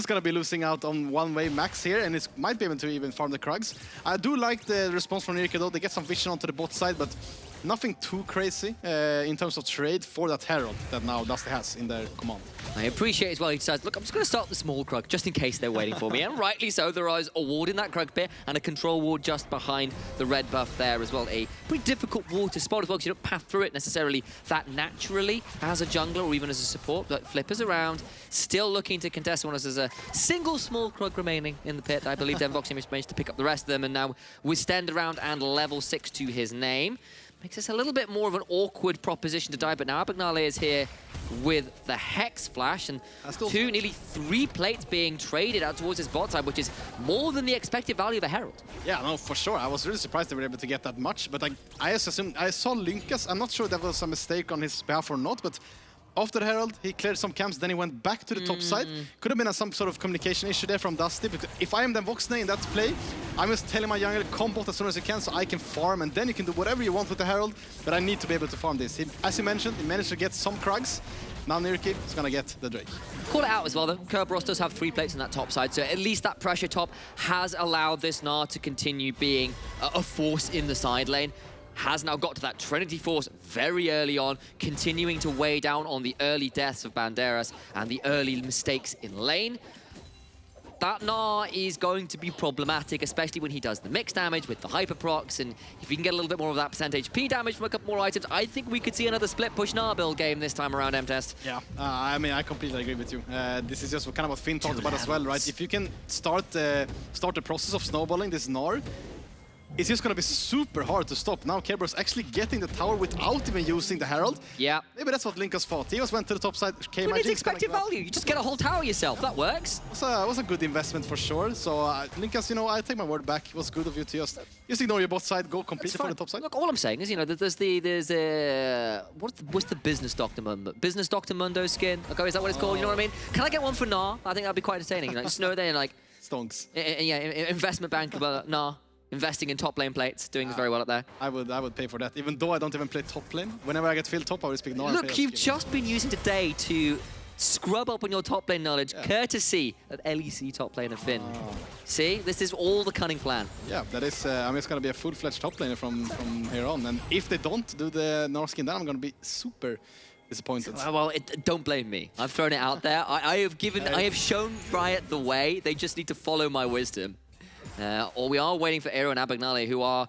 going to be losing out on one wave max here, and it might be able to even farm the Krugs. I do like the response from NYYRIKKI though. They get some vision onto the bot side, but nothing too crazy in terms of trade for that Herald that now Dusty has in their command. I appreciate as well he decides, look, I'm just going to start the small Krug just in case they're waiting for me. And rightly so, there is a ward in that Krug pit and a control ward just behind the red buff there as well. A pretty difficult ward to spot as well because you don't path through it necessarily that naturally as a jungler or even as a support. But Flipper's around, still looking to contest one as there's a single small Krug remaining in the pit. I believe Voxney managed to pick up the rest of them, and now with Stend around and level 6 to his name. Makes this a little bit more of an awkward proposition to die, but now Abagnale is here with the Hex Flash, and nearly 3 plates being traded out towards his bot side, which is more than the expected value of a Herald. Yeah, no, for sure. I was really surprised they were able to get that much, but I assumed, I saw Linkas. I'm not sure if that was a mistake on his behalf or not, but after the Herald, he cleared some camps, then he went back to the top side. Could have been some sort of communication issue there from Dusty, because if I am the Voxney in that play, I'm just telling my jungler, come bot as soon as you can so I can farm, and then you can do whatever you want with the Herald, but I need to be able to farm this. As you mentioned, he managed to get some Krugs. Now NYYRIKKI is going to get the Drake. Call it out as well, though. Kerberos does have 3 plates on that top side, so at least that pressure top has allowed this Gnar to continue being a force in the side lane. Has now got to that Trinity Force very early on, continuing to weigh down on the early deaths of Banderas and the early mistakes in lane. That Gnar is going to be problematic, especially when he does the mix damage with the hyper procs, and if he can get a little bit more of that percent HP damage from a couple more items, I think we could see another split push Gnar build game this time around, M-Test. Yeah, I mean, I completely agree with you. This is just kind of what Finn talked about as well, right? If you can start the process of snowballing this Gnar, it's just gonna be super hard to stop. Now Kerberos actually getting the tower without even using the Herald. Yeah. Maybe that's what Linkas thought. He just went to the top side. But it's expected value. You just get a whole tower yourself. That works. It was a good investment for sure. So Linkas, you know, I take my word back. It was good of you to just ignore your bot side, go completely for the top side. Look, all I'm saying is, you know, what's the business Dr. Mundo? Business Dr. Mundo skin? Okay, is that what it's called? You know what I mean? Can I get one for Nah? I think that'd be quite entertaining. You know, just know there and like stonks. Yeah, investment bank, but Nah. Investing in top lane plates, doing very well up there. I would pay for that, even though I don't even play top lane. Whenever I get filled top, I will speak Nah. Look, you've just been using today to scrub up on your top lane knowledge, courtesy of LEC top laner Finn. See, this is all the cunning plan. Yeah, that is. I'm just gonna be a full-fledged top laner from here on, and if they don't do the North skin, then I'm gonna be super disappointed. Well, don't blame me. I've thrown it out there. I have shown Riot the way. They just need to follow my wisdom. Or we are waiting for Eyhro and Abagnale, who are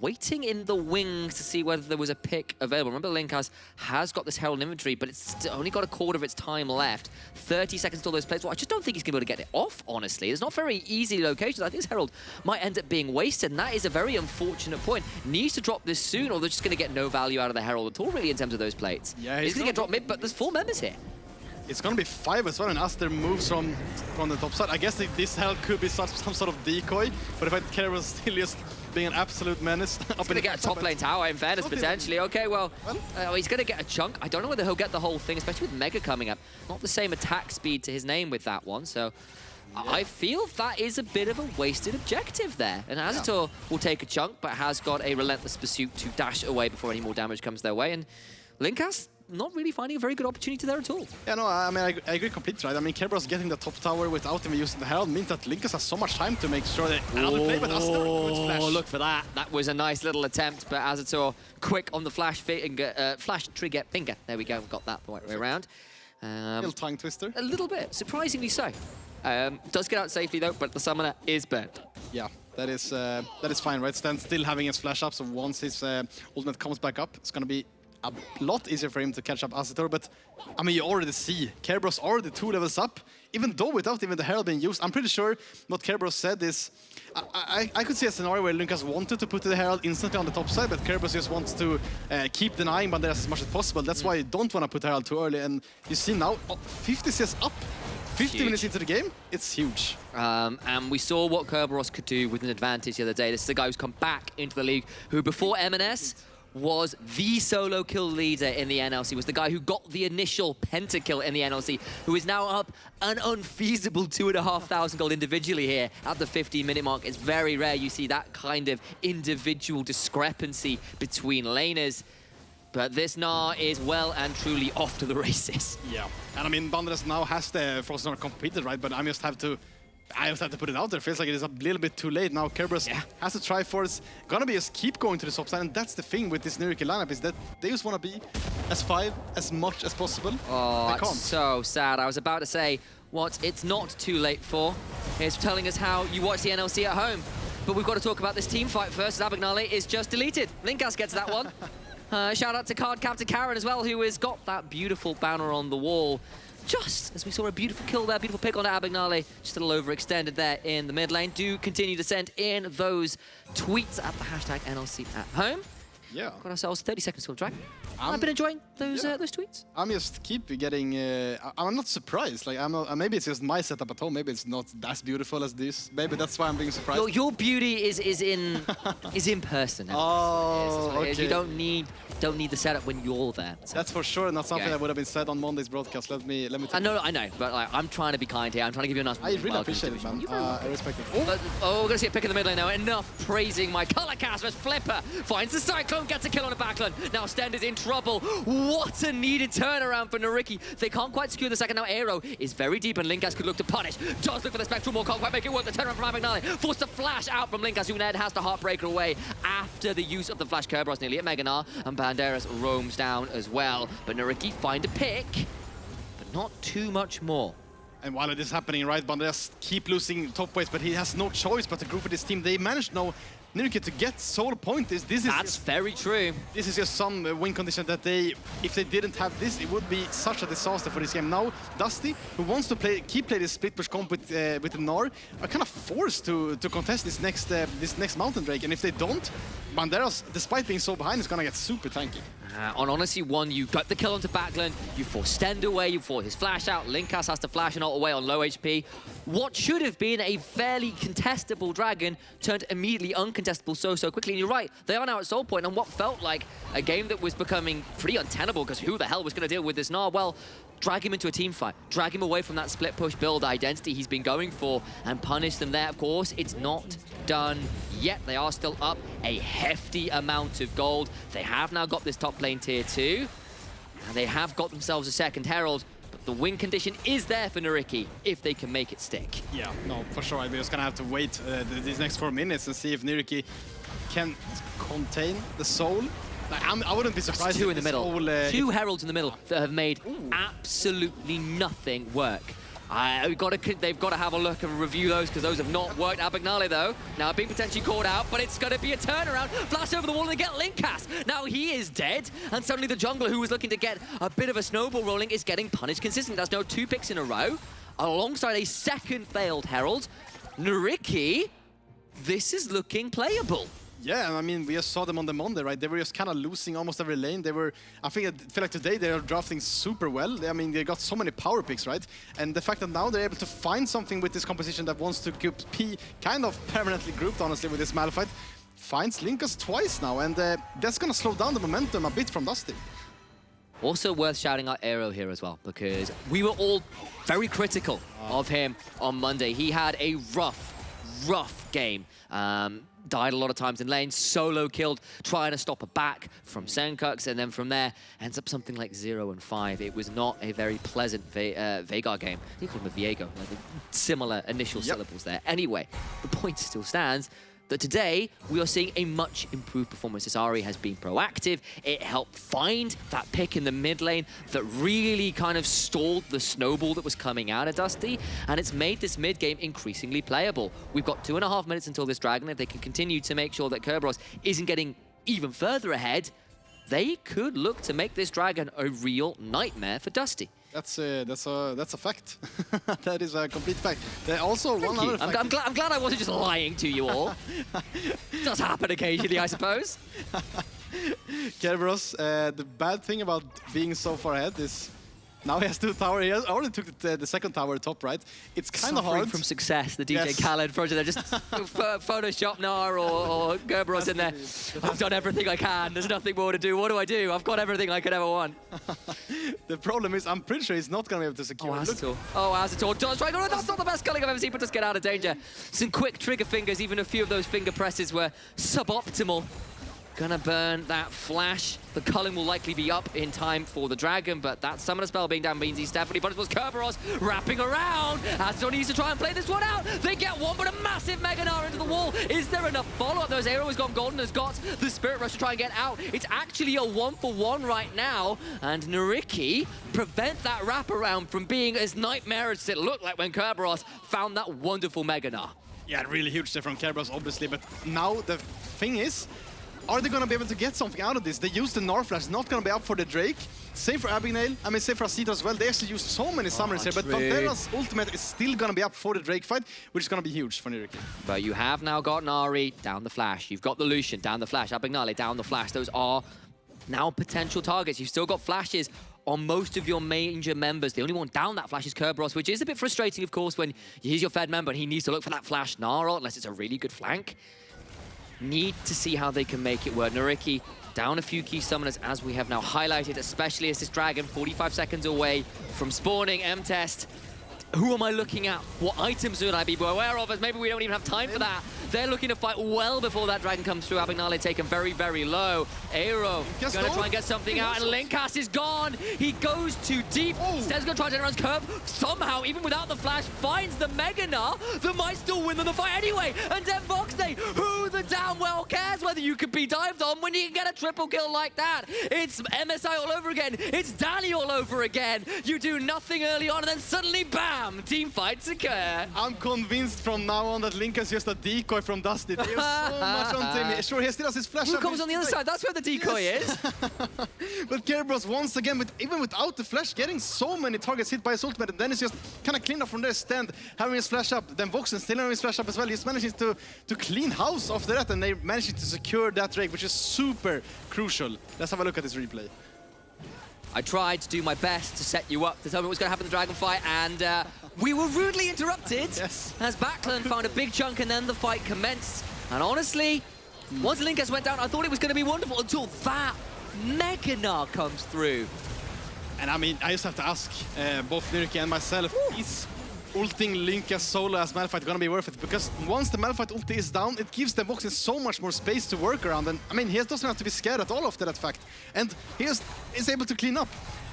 waiting in the wings to see whether there was a pick available. Remember, Linkas has got this Herald inventory, but it's only got a quarter of its time left. 30 seconds till those plays. Well, I just don't think he's going to be able to get it off, honestly. There's not very easy locations. I think this Herald might end up being wasted, and that is a very unfortunate point. Needs to drop this soon, or they're just going to get no value out of the Herald at all, really, in terms of those plates. Yeah, he's going to get dropped mid, but there's 4 members here. It's going to be 5 as well, and Aster moves from the top side. I guess this Herald could be some sort of decoy, but if I care was still just being an absolute menace. He's going to get a top lane tower, in fairness, potentially. Okay, well, he's going to get a chunk. I don't know whether he'll get the whole thing, especially with Mega coming up. Not the same attack speed to his name with that one, so I feel that is a bit of a wasted objective there. And Azator will take a chunk, but has got a relentless pursuit to dash away before any more damage comes their way. And Linkas not really finding a very good opportunity there at all. Yeah, no, I mean, I agree completely, right? I mean, Kerberos getting the top tower without even using the Herald means that Linkas has so much time to make sure that another play with Aster, good flash. Oh, look for that. That was a nice little attempt, but Azator quick on the flash trigger finger. There we go, got that the right way around. Little tongue twister. A little bit, surprisingly so. Does get out safely though, but the summoner is burnt. Yeah, that is fine, right? Stend still having his flash up, so once his ultimate comes back up, it's gonna be a lot easier for him to catch up Azator, but I mean, you already see Kerberos already 2 levels up, even though without even the Herald being used. I'm pretty sure what Kerberos said is, I could see a scenario where Linkas wanted to put the Herald instantly on the top side, but Kerberos just wants to keep denying Banderas as much as possible. That's why you don't want to put Herald too early, and you see now, 50 CS up. 50 minutes into the game, it's huge. And we saw what Kerberos could do with an advantage the other day. This is the guy who's come back into the league, who before M&S was the solo kill leader in the NLC, was the guy who got the initial pentakill in the NLC, who is now up an unfeasible 2,500 gold individually here at the 15-minute mark. It's very rare you see that kind of individual discrepancy between laners. But this Nah is well and truly off to the races. Yeah, and I mean, Banderas now has the Frozen Heart completed, right? But I just have to put it out there. Feels like it is a little bit too late now. Kerberos has to try for it. Gonna be just keep going to the top side, and that's the thing with this NYYRIKKI lineup, is that they just want to be as 5 as much as possible. Oh, they can't. It's so sad. I was about to say what it's not too late for. Here's telling us how you watch the NLC at home. But we've got to talk about this team fight first. Abagnale is just deleted. Linkas gets that one. Shout out to Card Captain Karen as well, who has got that beautiful banner on the wall. Just as we saw a beautiful kill there, beautiful pick on Abagnale, just a little overextended there in the mid lane. Do continue to send in those tweets at the hashtag NLC at home. Yeah. Got ourselves 30 seconds till the track. I've been enjoying those tweets. I'm just keep getting. I'm not surprised. Like maybe it's just my setup at home. Maybe it's not as beautiful as this. Maybe that's why I'm being surprised. Your beauty is in person. Oh, okay. You don't need the setup when you're there. So. That's for sure not something that would have been said on Monday's broadcast. Let me. I know, but like, I'm trying to be kind here. I'm trying to give you a nice. I really appreciate it, man. I respect it. Oh, we're gonna see a pick in the mid lane now. Enough praising my color cast as Flipper finds the Cyclone, gets a kill on the backline. Now Stend is in trouble. What a needed turnaround for NYYRIKKI. They can't quite secure the second. Now Eyhro is very deep, and Linkas could look to punish. Does look for the Spectral Maul, can't quite make it work. The turnaround from Abagnale, forced to flash out from Linkas, who then has to Heartbreaker away after the use of the flash. Kerberos nearly at Mega Nah, and Banderas roams down as well. But NYYRIKKI find a pick, but not too much more. And while it is happening, right, Banderas keep losing top ways, but he has no choice but to group with his team. They managed now NYYRIKKI to get sole point is That's very true. This is just some win condition that if they didn't have this, it would be such a disaster for this game. Now, Dusty, who wants to keep play this split push comp with the Gnar, are kind of forced to contest this next Mountain Drake. And if they don't, Banderas, despite being so behind, is gonna get super tanky. On Odyssey 1, you got the kill onto backland, you force Stend away, you force his flash out, Linkas has to flash and ult away on low HP. What should have been a fairly contestable dragon turned immediately uncontestable so quickly. And you're right, they are now at soul point, and what felt like a game that was becoming pretty untenable because who the hell was going to deal with this Gnar? Well, drag him into a team fight, drag him away from that split push build identity he's been going for, and punish them there. Of course, it's not done yet. They are still up a hefty amount of gold. They have now got this top lane tier 2, and they have got themselves a second Herald, but the win condition is there for NYYRIKKI if they can make it stick. Yeah, no, for sure. We're just gonna have to wait these next 4 minutes and see if NYYRIKKI can contain the soul. I wouldn't be surprised. Two in the middle. Two Heralds in the middle that have made absolutely nothing work. They've got to have a look and review those because those have not worked. Abagnale, though, now being potentially called out, but it's going to be a turnaround. Flash over the wall and they get Linkas. Now he is dead, and suddenly the jungler who was looking to get a bit of a snowball rolling is getting punished consistently. That's now 2 picks in a row, alongside a second failed Herald. NYYRIKKI, this is looking playable. Yeah, I mean, we just saw them on the Monday, right? They were just kind of losing almost every lane. I feel like today they are drafting super well. I mean, they got so many power picks, right? And the fact that now they're able to find something with this composition that wants to keep P kind of permanently grouped, honestly, with this Malphite, finds Linkas twice now, and that's going to slow down the momentum a bit from Dusty. Also worth shouting out Eyhro here as well, because we were all very critical of him on Monday. He had a rough game. Died a lot of times in lane, solo killed, trying to stop a back from Senkux, and then from there ends up something like 0-5. It was not a very pleasant Veigar game. You call him a Viego, like similar initial syllables there. Anyway, the point still stands that today we are seeing a much improved performance. This Ahri has been proactive. It helped find that pick in the mid lane that really kind of stalled the snowball that was coming out of Dusty, and it's made this mid game increasingly playable. We've got 2.5 minutes until this dragon. If they can continue to make sure that Kerberos isn't getting even further ahead, they could look to make this dragon a real nightmare for Dusty. That's a fact. That is a complete fact. Also, one other fact. I'm glad I wasn't just lying to you all. Does happen occasionally, I suppose. Kerberos, the bad thing about being so far ahead is now he has 2 towers. He already took the second tower top, right? It's kind of hard. From success, the DJ Khaled project. They're just Photoshop Gnar or Kerberos in there. I've done everything I can. There's nothing more to do. What do? I've got everything I could ever want. The problem is, I'm pretty sure he's not going to be able to secure it. Azzator does try. No, that's not the best culling I've ever seen, but just get out of danger. Some quick trigger fingers. Even a few of those finger presses were suboptimal. Gonna burn that flash. The culling will likely be up in time for the dragon, but that summoner spell being down means he's definitely punishable. Kerberos wrapping around. Azzator needs to try and play this one out. They get one, but a massive Mega Gnar into the wall. Is there enough follow-up? Those Eyhro has gone golden, has got the Spirit Rush to try and get out. It's actually a 1-for-1 right now, and NYYRIKKI prevent that wraparound from being as nightmarish as it looked like when Kerberos found that wonderful Mega Gnar. Yeah, really huge there from Kerberos, obviously, but now the thing is, are they going to be able to get something out of this? They use the Gnar flash, not going to be up for the Drake. Same for Abigail, I mean, same for Azita as well. They actually use so many summoners here, but Pantera's ultimate is still going to be up for the Drake fight, which is going to be huge for NYYRIKKI. But you have now got Nari down the flash. You've got the Lucian down the flash. Abignale down the flash. Those are now potential targets. You've still got flashes on most of your major members. The only one down that flash is Kerberos, which is a bit frustrating, of course, when he's your fed member and he needs to look for that flash Gnar, unless it's a really good flank. Need to see how they can make it work. NYYRIKKI down a few key summoners, as we have now highlighted, especially as this dragon 45 seconds away from spawning. M-Test. Who am I looking at? What items should I be aware of? As maybe we don't even have time for that. They're looking to fight well before that dragon comes through. Abignale taken very, very low. Eyhro gonna try and get something out, and Linkas is gone. He goes too deep. Stend's gonna try to turn around his curve. Somehow, even without the flash, finds the Mega Gnar that might still win them the fight anyway. And then Voxday, who the damn well cares whether you could be dived on when you can get a triple kill like that? It's MSI all over again. It's Danny all over again. You do nothing early on, and then suddenly, bam! Team fights occur. I'm convinced from now on that Linkas is just a decoy from Dusty. They have so much on Timmy. Sure, he still has his flash. Who comes on the other side? That's where the decoy is. But Kerberos once again, even without the flash, getting so many targets hit by his ultimate, and then it's just kind of clean up from there. Stend having his flash up, then Voxen still having his flash up as well. He's managing to clean house after that, and they managed to secure that Drake, which is super crucial. Let's have a look at this replay. I tried to do my best to set you up to tell me what was going to happen in the Dragon fight, and we were rudely interrupted as Backlund found a big chunk, and then the fight commenced. And honestly, once Linkas went down, I thought it was going to be wonderful until that Mega Gnar comes through. And I mean, I just have to ask both NYYRIKKI and myself, is ulting Linkas solo as Malphite gonna be worth it? Because once the Malphite ulti is down, it gives the Voxen so much more space to work around. And I mean, he doesn't have to be scared at all after that fact. And he is able to clean up.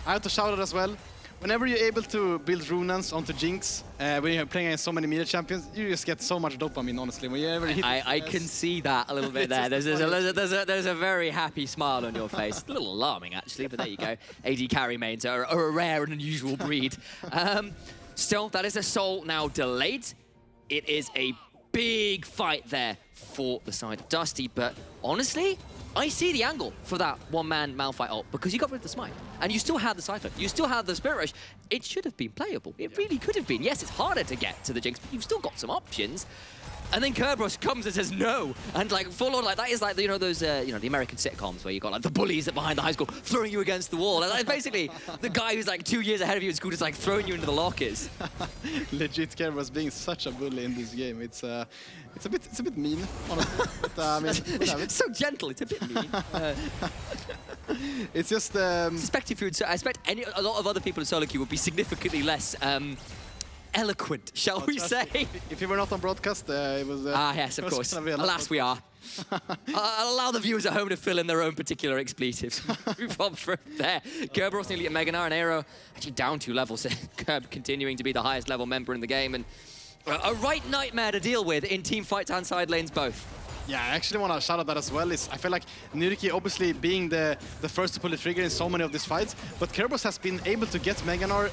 I have to shout out as well. Whenever you're able to build Runans onto Jinx, when you're playing against so many media champions, you just get so much dopamine, honestly. When you ever hit I can see that a little bit there. There's a very happy smile on your face. A little alarming, actually, but there you go. AD carry mains are a rare and unusual breed. Still, that is a soul now delayed. It is a big fight there for the side of Dusty, but honestly, I see the angle for that one-man Malphite ult because you got rid of the smite and you still have the Cypher, you still have the Spirit Rush. It should have been playable. It really could have been. Yes, it's harder to get to the Jinx, but you've still got some options. And then Kerberos comes and says no, and like full on, like that is like those the American sitcoms where you got like the bullies behind the high school throwing you against the wall. And like, basically, the guy who's like 2 years ahead of you in school just like throwing you into the lockers. Legit, Kerberos being such a bully in this game. It's a bit mean, honestly. But, I mean, it's so gentle. It's a bit mean. It's just. I expect a lot of other people in solo queue would be significantly less. Eloquent, shall we say? If you were not on broadcast, it was... yes, of course. Alas, we are. I'll allow the viewers at home to fill in their own particular expletives. Move on from there. Kerberos nearly at Mega Gnar, and Eyhro actually down 2 levels. Kerb continuing to be the highest level member in the game, and a right nightmare to deal with in team fights and side lanes both. Yeah, I actually want to shout out that as well. I feel like NYYRIKKI obviously being the first to pull the trigger in so many of these fights, but Kerberos has been able to get Mega Gnar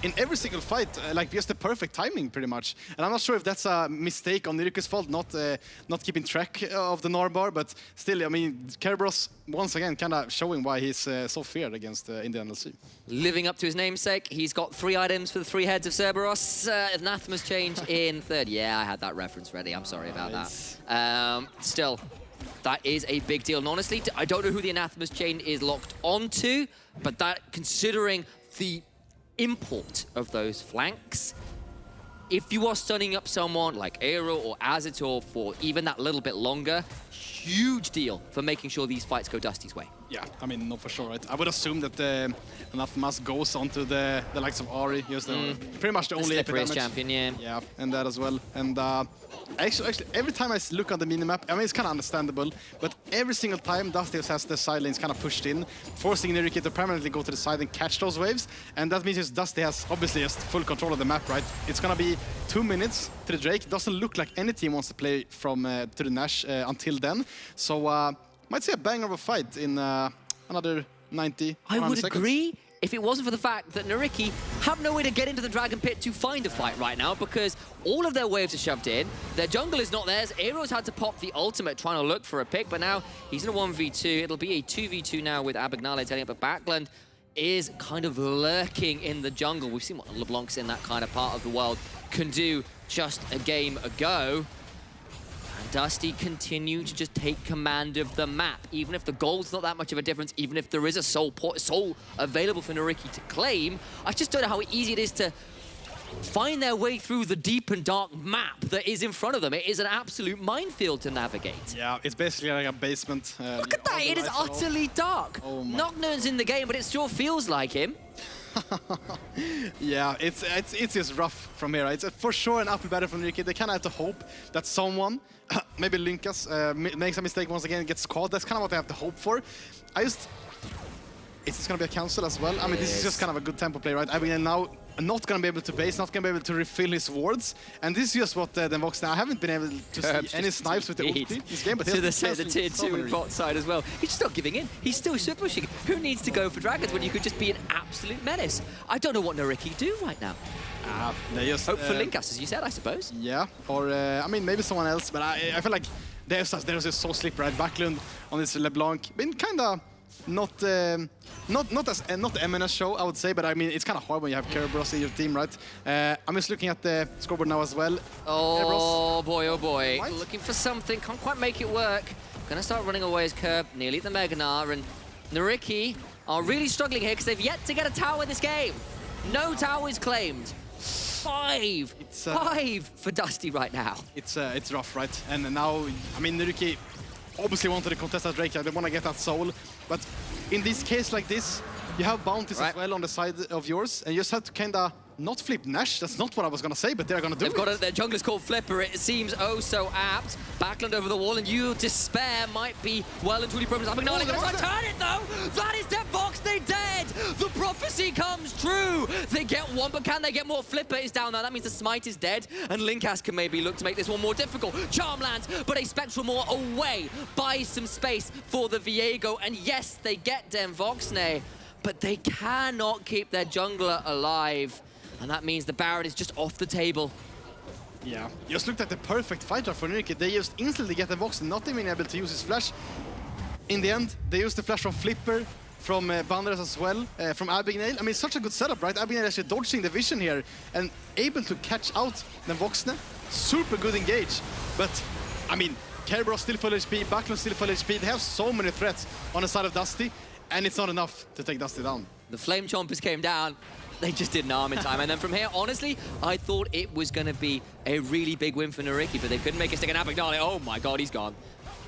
in every single fight, like just the perfect timing, pretty much. And I'm not sure if that's a mistake on NYYRIKKI's fault, not keeping track of the Gnar bar, but still, I mean, Kerberos once again kind of showing why he's so feared against in the NLC. Living up to his namesake, he's got 3 items for the 3 heads of Cerberus. Anathema's change in 3rd. Yeah, I had that reference ready. I'm sorry about that. Still, that is a big deal. And honestly, I don't know who the Anathema's chain is locked onto, but that, considering the import of those flanks, if you are stunning up someone like Eyhro or Azitor for even that little bit longer, huge deal for making sure these fights go Dusty's way. Yeah, I mean, no, for sure, right? I would assume that Anathemas goes onto the likes of Ahri, just pretty much the only AP damage champion, yeah, and that as well. And actually, every time I look on the minimap, I mean, it's kind of understandable, but every single time Dusty has the side lanes kind of pushed in, forcing NYYRIKKI to permanently go to the side and catch those waves, and that means just Dusty has obviously just full control of the map, right? It's gonna be 2 minutes to the Drake. It doesn't look like any team wants to play from to the Nash until then, so might see a banger of a fight in another 90 I would seconds. agree if it wasn't for the fact that NYYRIKKI have no way to get into the Dragon Pit to find a fight right now because all of their waves are shoved in. Their jungle is not theirs. Eyhro's had to pop the ultimate trying to look for a pick, but now he's in a 1v2. It'll be a 2v2 now with Abagnale telling up, but Backlund is kind of lurking in the jungle. We've seen what LeBlanc's in that kind of part of the world can do just a game ago. Dusty continue to just take command of the map, even if the gold's not that much of a difference, even if there is a soul available for NYYRIKKI to claim. I just don't know how easy it is to find their way through the deep and dark map that is in front of them. It is an absolute minefield to navigate. Yeah, it's basically like a basement. Look at that, it is utterly dark. Nocturn's in the game, but it sure feels like him. Yeah, it's just rough from here. It's for sure an uphill battle from NYYRIKKI. They kind of have to hope that someone, maybe Linkas, makes a mistake once again and gets caught. That's kind of what they have to hope for. Is this going to be a cancel as well? I mean, this is just kind of a good tempo play, right? I mean, now not going to be able to base, not going to be able to refill his wards. And this is just what the Vox now. I haven't been able to see any snipes with the ulti this game, but to the tier 2 bot side as well. He's just not giving in. He's still super pushing. Who needs to go for dragons when you could just be an absolute menace? I don't know what NYYRIKKI do right now. They just hope for Linkas, as you said, I suppose. Yeah, or I mean maybe someone else, but I feel like they're just so slippery. Right? Backlund on this LeBlanc, been kind of not the MNS show, I would say, but I mean it's kind of hard when you have Kerberos in your team, right? I'm just looking at the scoreboard now as well. Oh boy, oh boy. What? Looking for something, can't quite make it work. Gonna start running away as Kerb, nearly at the Mega Gnar, and NYYRIKKI are really struggling here because they've yet to get a tower this game. No towers claimed. 5 for Dusty right now. It's rough, right? And now, I mean, NYYRIKKI obviously wanted to contest that Drake. They want to get that soul, but in this case like this, you have bounties as well on the side of yours, and you just have to kind of not flip Nash. That's not what I was going to say, but they're going to do it. They've got their jungler's called Flipper. It seems oh so apt. Backlund over the wall, and you despair might be well and truly problems. I'm acknowledging going to turn it though. That is dead Vox. They dead. The prophecy comes true. They get one, but can they get more? Flipper is down now. That means the smite is dead, and Linkas can maybe look to make this one more difficult. Charm lands, but a Spectral Maw away buys some space for the Viego, and yes, they get Den Voxne, but they cannot keep their jungler alive. And that means the Baron is just off the table. Yeah, just looked at the perfect fight for NYYRIKKI. They just instantly get the Vox, not even able to use his flash. In the end, they used the flash from Flipper, from Banderas as well, from Abigail. I mean, such a good setup, right? Abigail actually dodging the vision here and able to catch out the Voxne. Super good engage. But, I mean, Kerberos still full HP, Backlund still full HP. They have so many threats on the side of Dusty, and it's not enough to take Dusty down. The Flame Chompers came down. They just didn't arm in time. And then from here, honestly, I thought it was going to be a really big win for NYYRIKKI, but they couldn't make a stick. And Abigail, oh my god, he's gone.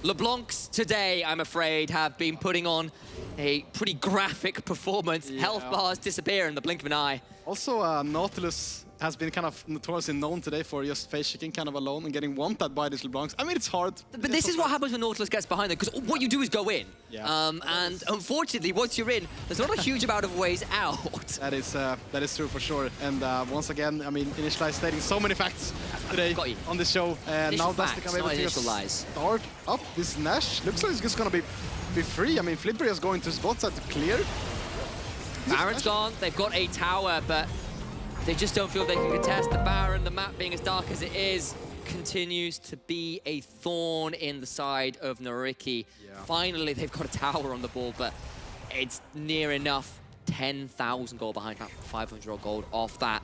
LeBlancs today, I'm afraid, have been putting on a pretty graphic performance. Yeah. Health bars disappear in the blink of an eye. Also, Nautilus has been kind of notoriously known today for just face shaking kind of alone and getting one-tapped by these LeBlancs. I mean, it's hard. But this is what happens when Nautilus gets behind them, because what you do is go in. Yeah. And unfortunately, once you're in, there's not a huge amount of ways out. That is true for sure. And once again, I mean, Initialize stating so many facts today on the show. Now Dusty can be able to start up this Nash. Looks like it's just going to be free. I mean, Flipper is going to spot side to clear. Baron's gone. They've got a tower, but they just don't feel they can contest. The Baron, the map being as dark as it is, continues to be a thorn in the side of NYYRIKKI. Yeah. Finally, they've got a tower on the ball, but it's near enough. 10,000 gold behind that, 500 gold off that.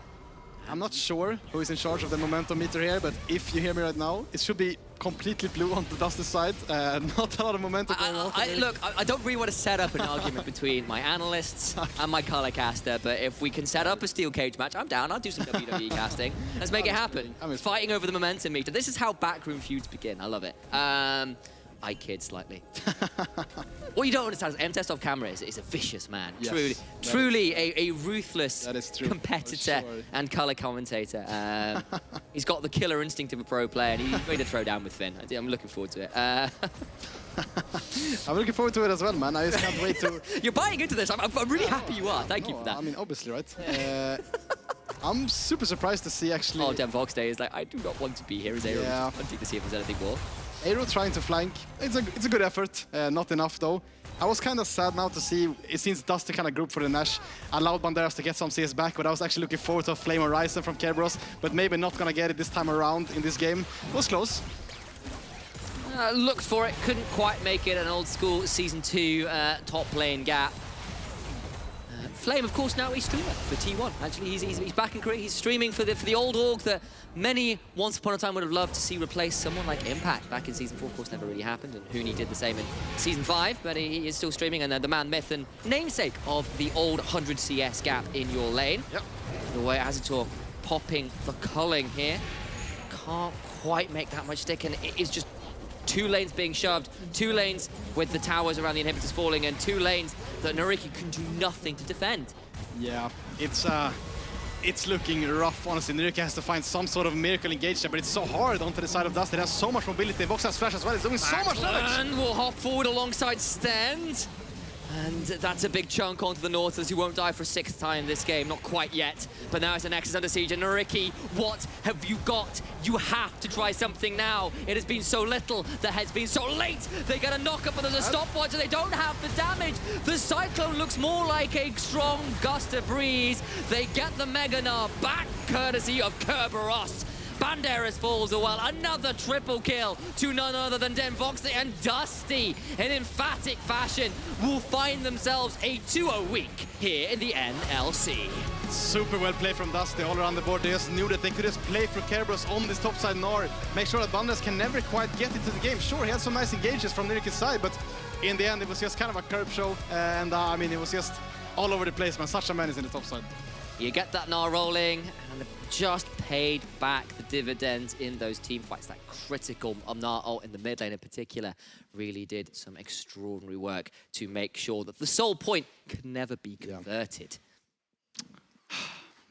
I'm not sure who is in charge of the momentum meter here, but if you hear me right now, it should be completely blue on the Dusty side. Not a lot of momentum going on. Look, I don't really want to set up an argument between my analysts and my color caster, but if we can set up a steel cage match, I'm down. I'll do some WWE casting. Let's make it happen. Fighting over the momentum meter. This is how backroom feuds begin. I love it. I kid slightly. What you don't understand is M-Test off camera is a vicious man. Yes, truly a ruthless competitor and color commentator. He's got the killer instinct of a pro player, and he's ready to throw down with Finn. I'm looking forward to it. I'm looking forward to it as well, man. I just can't wait to... You're buying into this. I'm really happy you are. Thank you for that. I mean, obviously, right? I'm super surprised to see, actually... Oh, Den Vox Day is like, I do not want to be here as Eyhro. Yeah. Hunting to see if there's anything more. Eyhro trying to flank. It's a good effort. Not enough, though. I was kind of sad now to see, it seems Dusty kind of group for the Nash allowed Banderas to get some CS back, but I was actually looking forward to a Flame Horizon from Kerberos, but maybe not going to get it this time around in this game. It was close. Looked for it, couldn't quite make it. An old school Season 2 top lane gap. Flame, of course, now a streamer for T1. Actually, he's back in Korea. He's streaming for the old org that many once upon a time would have loved to see replace someone like Impact back in Season 4. Of course, never really happened, and Huni did the same in Season 5, but he is still streaming, and the man, myth, and namesake of the old 100 CS gap in your lane. Yep. The way Azator popping the culling here. Can't quite make that much stick, and it is just 2 lanes being shoved, 2 lanes with the towers around the inhibitors falling, and 2 lanes that NYYRIKKI can do nothing to defend. Yeah, it's looking rough, honestly. NYYRIKKI has to find some sort of miracle engage there, but it's so hard onto the side of Dust. It has so much mobility. Vox has flash as well. It's doing so much damage. And will hop forward alongside Stend. And that's a big chunk onto the Nautilus, who won't die for a 6th time this game. Not quite yet, but now it's an Nexus under siege. And NYYRIKKI, what have you got? You have to try something now. It has been so little, that has been so late. They get a knock-up, but there's a stopwatch, and they don't have the damage. The Cyclone looks more like a strong gust of breeze. They get the Mega Gnar back, courtesy of Kerberos. Banderas falls as well. Another triple kill to none other than Voxnay, and Dusty, in emphatic fashion, will find themselves a 2-0 week here in the NLC. Super well played from Dusty all around the board. They just knew that they could just play for Kerberos on this top side Gnar, make sure that Banderas can never quite get into the game. Sure, he had some nice engages from NYYRIKKI's side, but in the end it was just kind of a curb show, and I mean, it was just all over the place, man. Such a menace in the top side. You get that Gnar rolling, and just paid back the dividends in those team fights. That critical Gnar ult in the mid lane in particular really did some extraordinary work to make sure that the soul point could never be converted.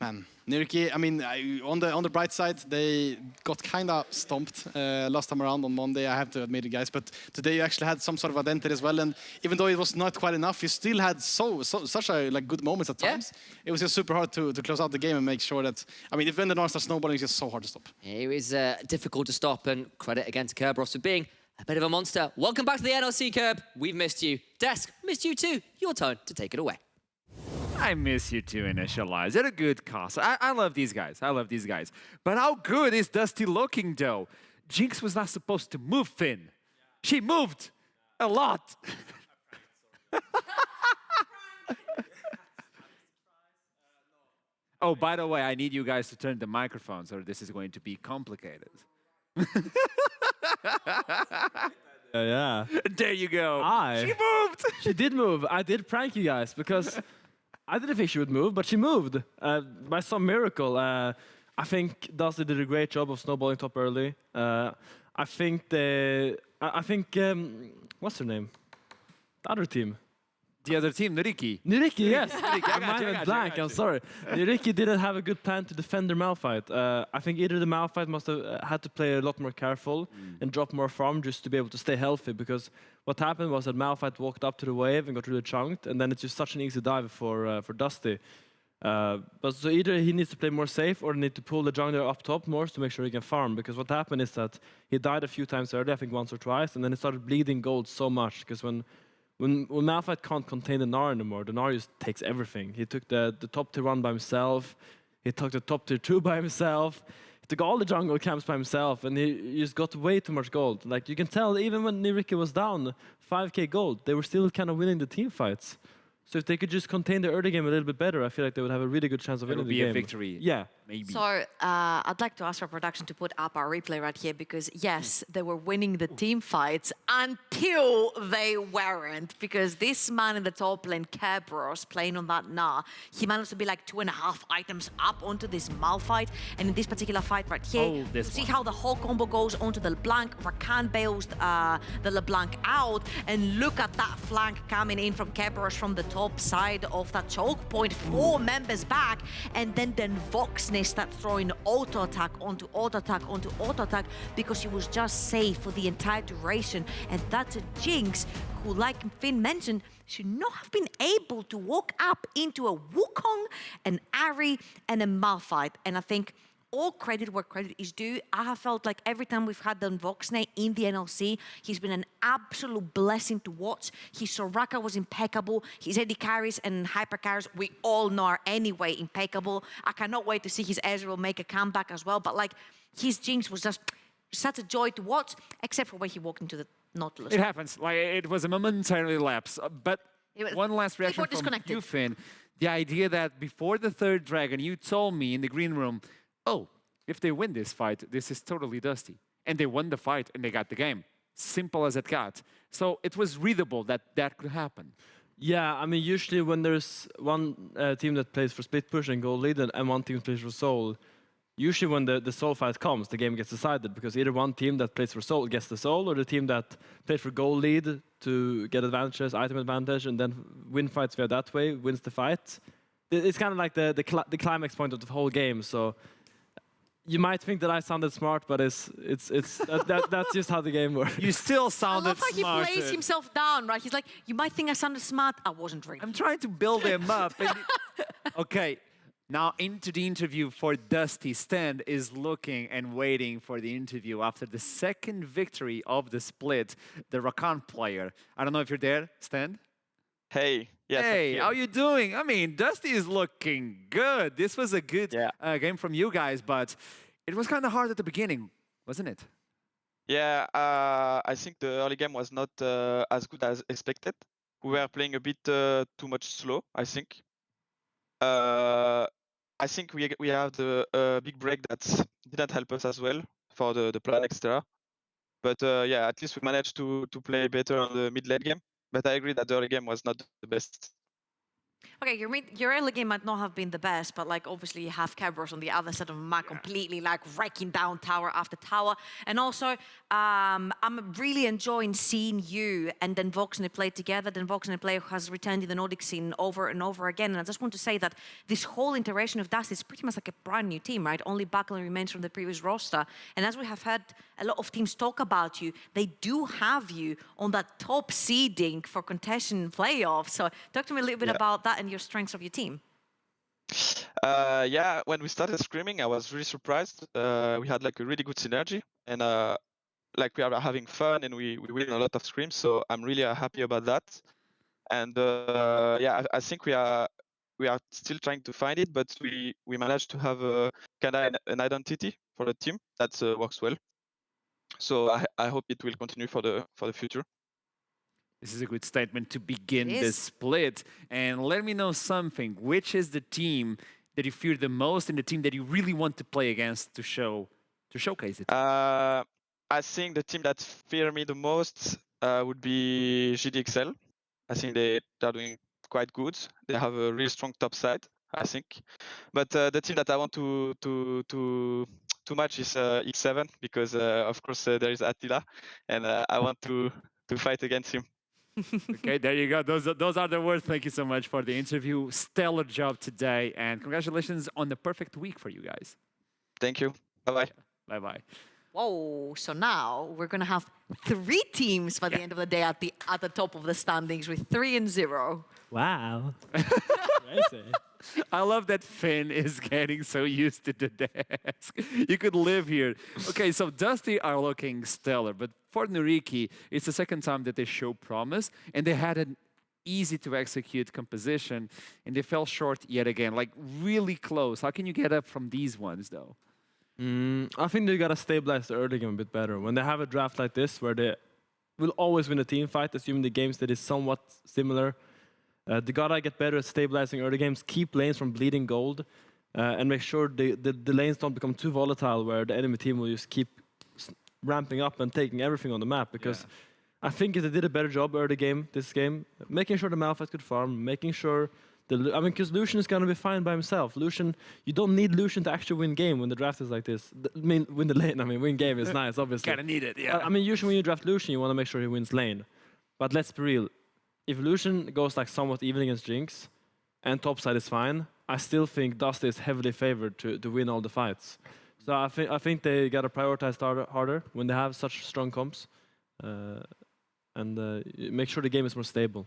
Man, NYYRIKKI, I mean, on the bright side, they got kind of stomped last time around on Monday, I have to admit it, guys. But today you actually had some sort of identity as well. And even though it was not quite enough, you still had such a good moments at times. It was just super hard to close out the game and make sure that, I mean, if when the Gnar starts snowballing, it's just so hard to stop. It was difficult to stop, and credit again to Kerberos for being a bit of a monster. Welcome back to the NLC, Kerb. We've missed you. Desk, missed you too. Your turn to take it away. I miss you too, Initialize. They're a good cast. I love these guys. I love these guys. But how good is Dusty looking, though? Jinx was not supposed to move, Finn. She moved a lot. Oh, by the way, I need you guys to turn the microphones, or this is going to be complicated. Yeah. There you go. She moved. She did move. I did prank you guys because I didn't think she would move, but she moved by some miracle. I think Dusty did a great job of snowballing top early. I think what's her name? The other team. The other team, NYYRIKKI. NYYRIKKI, yes. I went blank, I'm sorry. NYYRIKKI didn't have a good plan to defend their Malphite. I think either the Malphite must have had to play a lot more careful and drop more farm just to be able to stay healthy, because what happened was that Malphite walked up to the wave and got really chunked, and then it's just such an easy dive for Dusty. But so either he needs to play more safe or need to pull the jungler up top more to make sure he can farm, because what happened is that he died a few times early, I think once or twice, and then he started bleeding gold so much, because when Malphite can't contain the Gnar anymore, the Gnar just takes everything. He took the top tier 1 by himself, he took the top tier 2 by himself, he took all the jungle camps by himself, and he just got way too much gold. Like, you can tell, even when NYYRIKKI was down 5k gold, they were still kind of winning the team fights. So if they could just contain the early game a little bit better, I feel like they would have a really good chance of winning the game. It would be a victory. Yeah. Maybe. So I'd like to ask our production to put up our replay right here, because yes, they were winning the team fights until they weren't, because this man in the top lane, Kerberos, playing on that Gnar, he managed to be like 2.5 items up onto this Malphite, and in this particular fight right here, you see how the whole combo goes onto the LeBlanc. Rakan bails the LeBlanc out, and look at that flank coming in from Kerberos from the top side of that choke point, 4 members back, and then Voxnay starts throwing auto attack onto auto attack onto auto attack, because he was just safe for the entire duration. And that's a Jinx who, like Finn mentioned, should not have been able to walk up into a Wukong, an Ahri, and a Malphite. And I think all credit where credit is due. I have felt like every time we've had Voxnay in the NLC, he's been an absolute blessing to watch. His Soraka was impeccable. His AD carries and hyper carries, we all know, are anyway impeccable. I cannot wait to see his Ezreal make a comeback as well. But like, his Jinx was just such a joy to watch, except for when he walked into the Nautilus. It happens. Like, it was a momentary lapse. But one last reaction from you, Finn. The idea that before the 3rd dragon, you told me in the green room, oh, if they win this fight, this is totally Dusty. And they won the fight and they got the game. Simple as it got. So it was readable that that could happen. Yeah, I mean, usually when there's one team that plays for split push and gold lead and one team plays for soul, usually when the soul fight comes, the game gets decided, because either one team that plays for soul gets the soul, or the team that plays for gold lead to get advantages, item advantage, and then win fights via that way, wins the fight. It's kind of like the climax point of the whole game. So you might think that I sounded smart, but that's just how the game works. You still I sounded love how he smart. plays himself down, right? He's like, you might think I sounded smart. I wasn't really. I'm trying to build him up. Okay, now into the interview for Dusty. Stend is looking and waiting for the interview after the second victory of the split, the Rakan player. I don't know if you're there, Stend? Hey, yes. Hey, how you doing? I mean, Dusty is looking good. This was a good game from you guys, but it was kind of hard at the beginning, wasn't it? Yeah, I think the early game was not as good as expected. We were playing a bit too much slow, I think. I think we had a big break that didn't help us as well for the plan, etc. But yeah, at least we managed to play better on the mid-late game. But I agree that the early game was not the best. Okay, your early game might not have been the best, but like obviously you have Kerberos on the other side of the map, completely like wrecking down tower after tower. And also, I'm really enjoying seeing you and then Voxney play together. Then Voxney play has returned in the Nordic scene over and over again. And I just want to say that this whole iteration of Dust is pretty much like a brand new team, right? Only Buckler remains from the previous roster. And as we have heard a lot of teams talk about you, they do have you on that top seeding for contention playoffs. So talk to me a little bit about that and your strengths of your team. Yeah, when we started screaming, I was really surprised. We had like a really good synergy, and like we are having fun, and we win a lot of scrims. So I'm really happy about that. And yeah, I think we are still trying to find it, but we managed to have a kind of an identity for the team that works well. So I hope it will continue for the future. This is a good statement to begin this split. And let me know something. Which is the team that you fear the most and the team that you really want to play against to showcase it? I think the team that fear me the most would be GDXL. I think they are doing quite good. They have a really strong top side, I think. But the team that I want to match is X7 because of course there is Attila, and I want to fight against him. Okay, there you go. Those are the words. Thank you so much for the interview. Stellar job today, and congratulations on the perfect week for you guys. Thank you. Bye-bye. Bye-bye. Whoa, so now we're going to have 3 teams by the end of the day at the top of the standings with 3-0. Wow. I love that Finn is getting so used to the desk. You could live here. Okay, so Dusty are looking stellar, but for NYYRIKKI, it's the second time that they show promise, and they had an easy to execute composition, and they fell short yet again, like really close. How can you get up from these ones, though? I think they gotta stabilize the early game a bit better. When they have a draft like this, where they will always win a team fight, assuming the games that is somewhat similar, they gotta get better at stabilizing early games, keep lanes from bleeding gold, and make sure the lanes don't become too volatile, where the enemy team will just keep ramping up and taking everything on the map. Because I think if they did a better job early game, this game, making sure the Malphite could farm, making sure because Lucian is going to be fine by himself. Lucian, you don't need Lucian to actually win game when the draft is like this. Win the lane. I mean, win game is nice, obviously. Kind of need it, yeah. I mean, usually when you draft Lucian, you want to make sure he wins lane. But let's be real. If Lucian goes like somewhat even against Jinx, and topside is fine, I still think Dusty is heavily favored to win all the fights. So I think they got to prioritize harder when they have such strong comps, and make sure the game is more stable.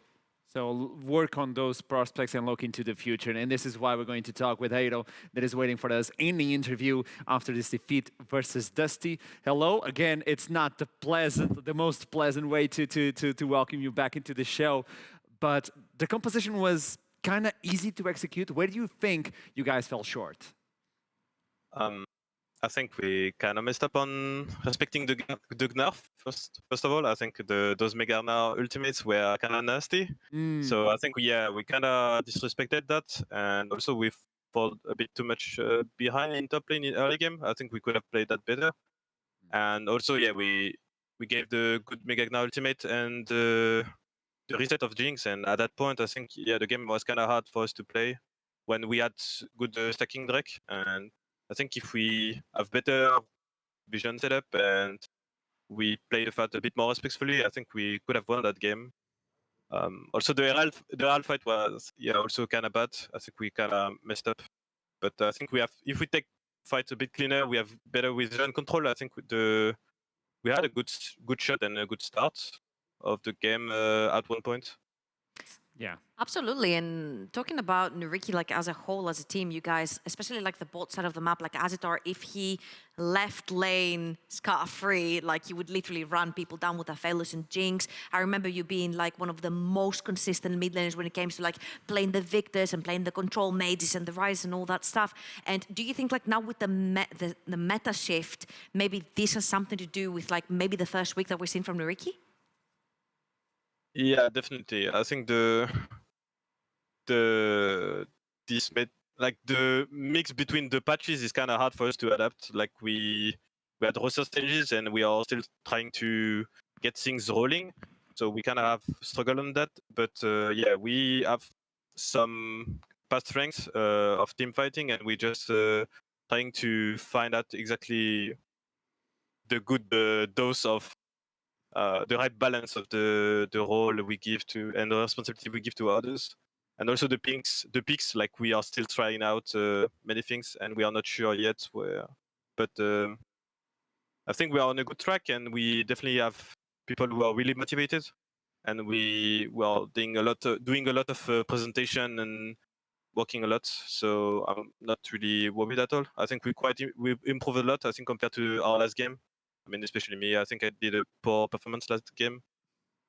So work on those prospects and look into the future. And this is why we're going to talk with Eyhro that is waiting for us in the interview after this defeat versus Dusty. Hello. Again, it's not the most pleasant way to welcome you back into the show. But the composition was kind of easy to execute. Where do you think you guys fell short? I think we kind of messed up on respecting the nerf. First of all, I think those Mega Arena ultimates were kind of nasty. So I think we kind of disrespected that, and also we fall a bit too much behind in top lane in early game. I think we could have played that better. And also, we gave the good Mega Arena ultimate and the reset of Jinx, and at that point, I think the game was kind of hard for us to play when we had good stacking Drake. And I think if we have better vision setup and we play the fight a bit more respectfully, I think we could have won that game. Also, the Herald fight was also kind of bad. I think we kind of messed up. But I think if we take fight a bit cleaner. We have better vision control. I think we had a good shot and a good start of the game at one point. Yeah. Absolutely. And talking about NYYRIKKI, like as a whole, as a team, you guys, especially like the bot side of the map, like Azitor, if he left lane scot-free, like he would literally run people down with Aphelios and Jinx. I remember you being like one of the most consistent mid laners when it came to like playing the Victors and playing the control mages and the Ryze and all that stuff. And do you think like now with the meta shift, maybe this has something to do with like maybe the first week that we're seeing from NYYRIKKI? Yeah, definitely. I think the mix between the patches is kind of hard for us to adapt. Like we had roster stages and we are still trying to get things rolling, so we kind of have struggled on that. But yeah, we have some past strengths of team fighting, and we just trying to find out exactly the good dose of the right balance of the role we give to and the responsibility we give to others. And also the picks, like we are still trying out many things, and we are not sure yet where. But I think we are on a good track, and we definitely have people who are really motivated, and we are doing a lot of presentation and working a lot. So I'm not really worried at all. I think we improved a lot. I think compared to our last game. I mean, especially me. I think I did a poor performance last game.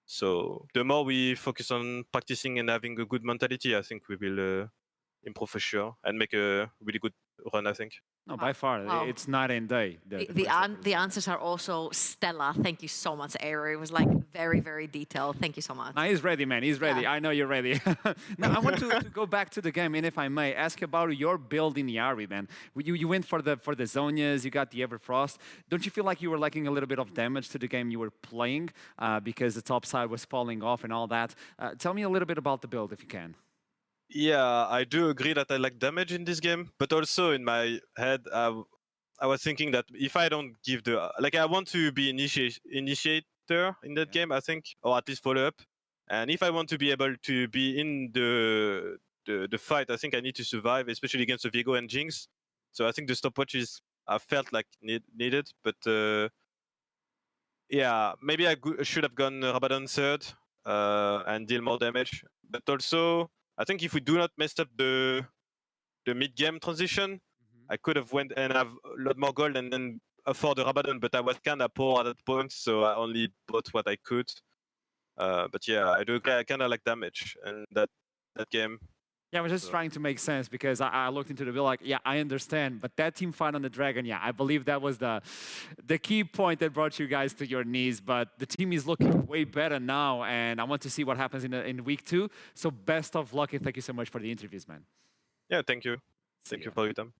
So the more we focus on practicing and having a good mentality, I think we will improve for sure and make a really good run, I think. No, by far, Wow. it's night and day. The answers are also stellar. Thank you so much, Eyhro. It was like very, very detailed. Thank you so much. Now he's ready, man. He's ready. Yeah. I know you're ready. Now I want to go back to the game, and if I may, ask about your build in Yari, man. You went for the Zhonya's, you got the Everfrost. Don't you feel like you were lacking a little bit of damage to the game you were playing because the top side was falling off and all that? Tell me a little bit about the build, if you can. Yeah, I do agree that I lack damage in this game, but also in my head, I was thinking that if I don't give I want to be initiator in that game, I think, or at least follow up. And if I want to be able to be in the fight, I think I need to survive, especially against the Viego and Jinx. So I think the stopwatches I felt like needed, but yeah, maybe I should have gone Rabadon third and deal more damage. But also, I think if we do not mess up the mid game transition, I could have went and have a lot more gold and then afford the Rabadon, but I was kind of poor at that point, so I only bought what I could. But yeah, I do agree. I kind of like damage and that game. Yeah, I was just trying to make sense because I looked into the build like, yeah, I understand, but that team fight on the Dragon, yeah, I believe that was the key point that brought you guys to your knees. But the team is looking way better now, and I want to see what happens in week 2. So best of luck, and thank you so much for the interviews, man. Yeah, thank you. Thank you for your time.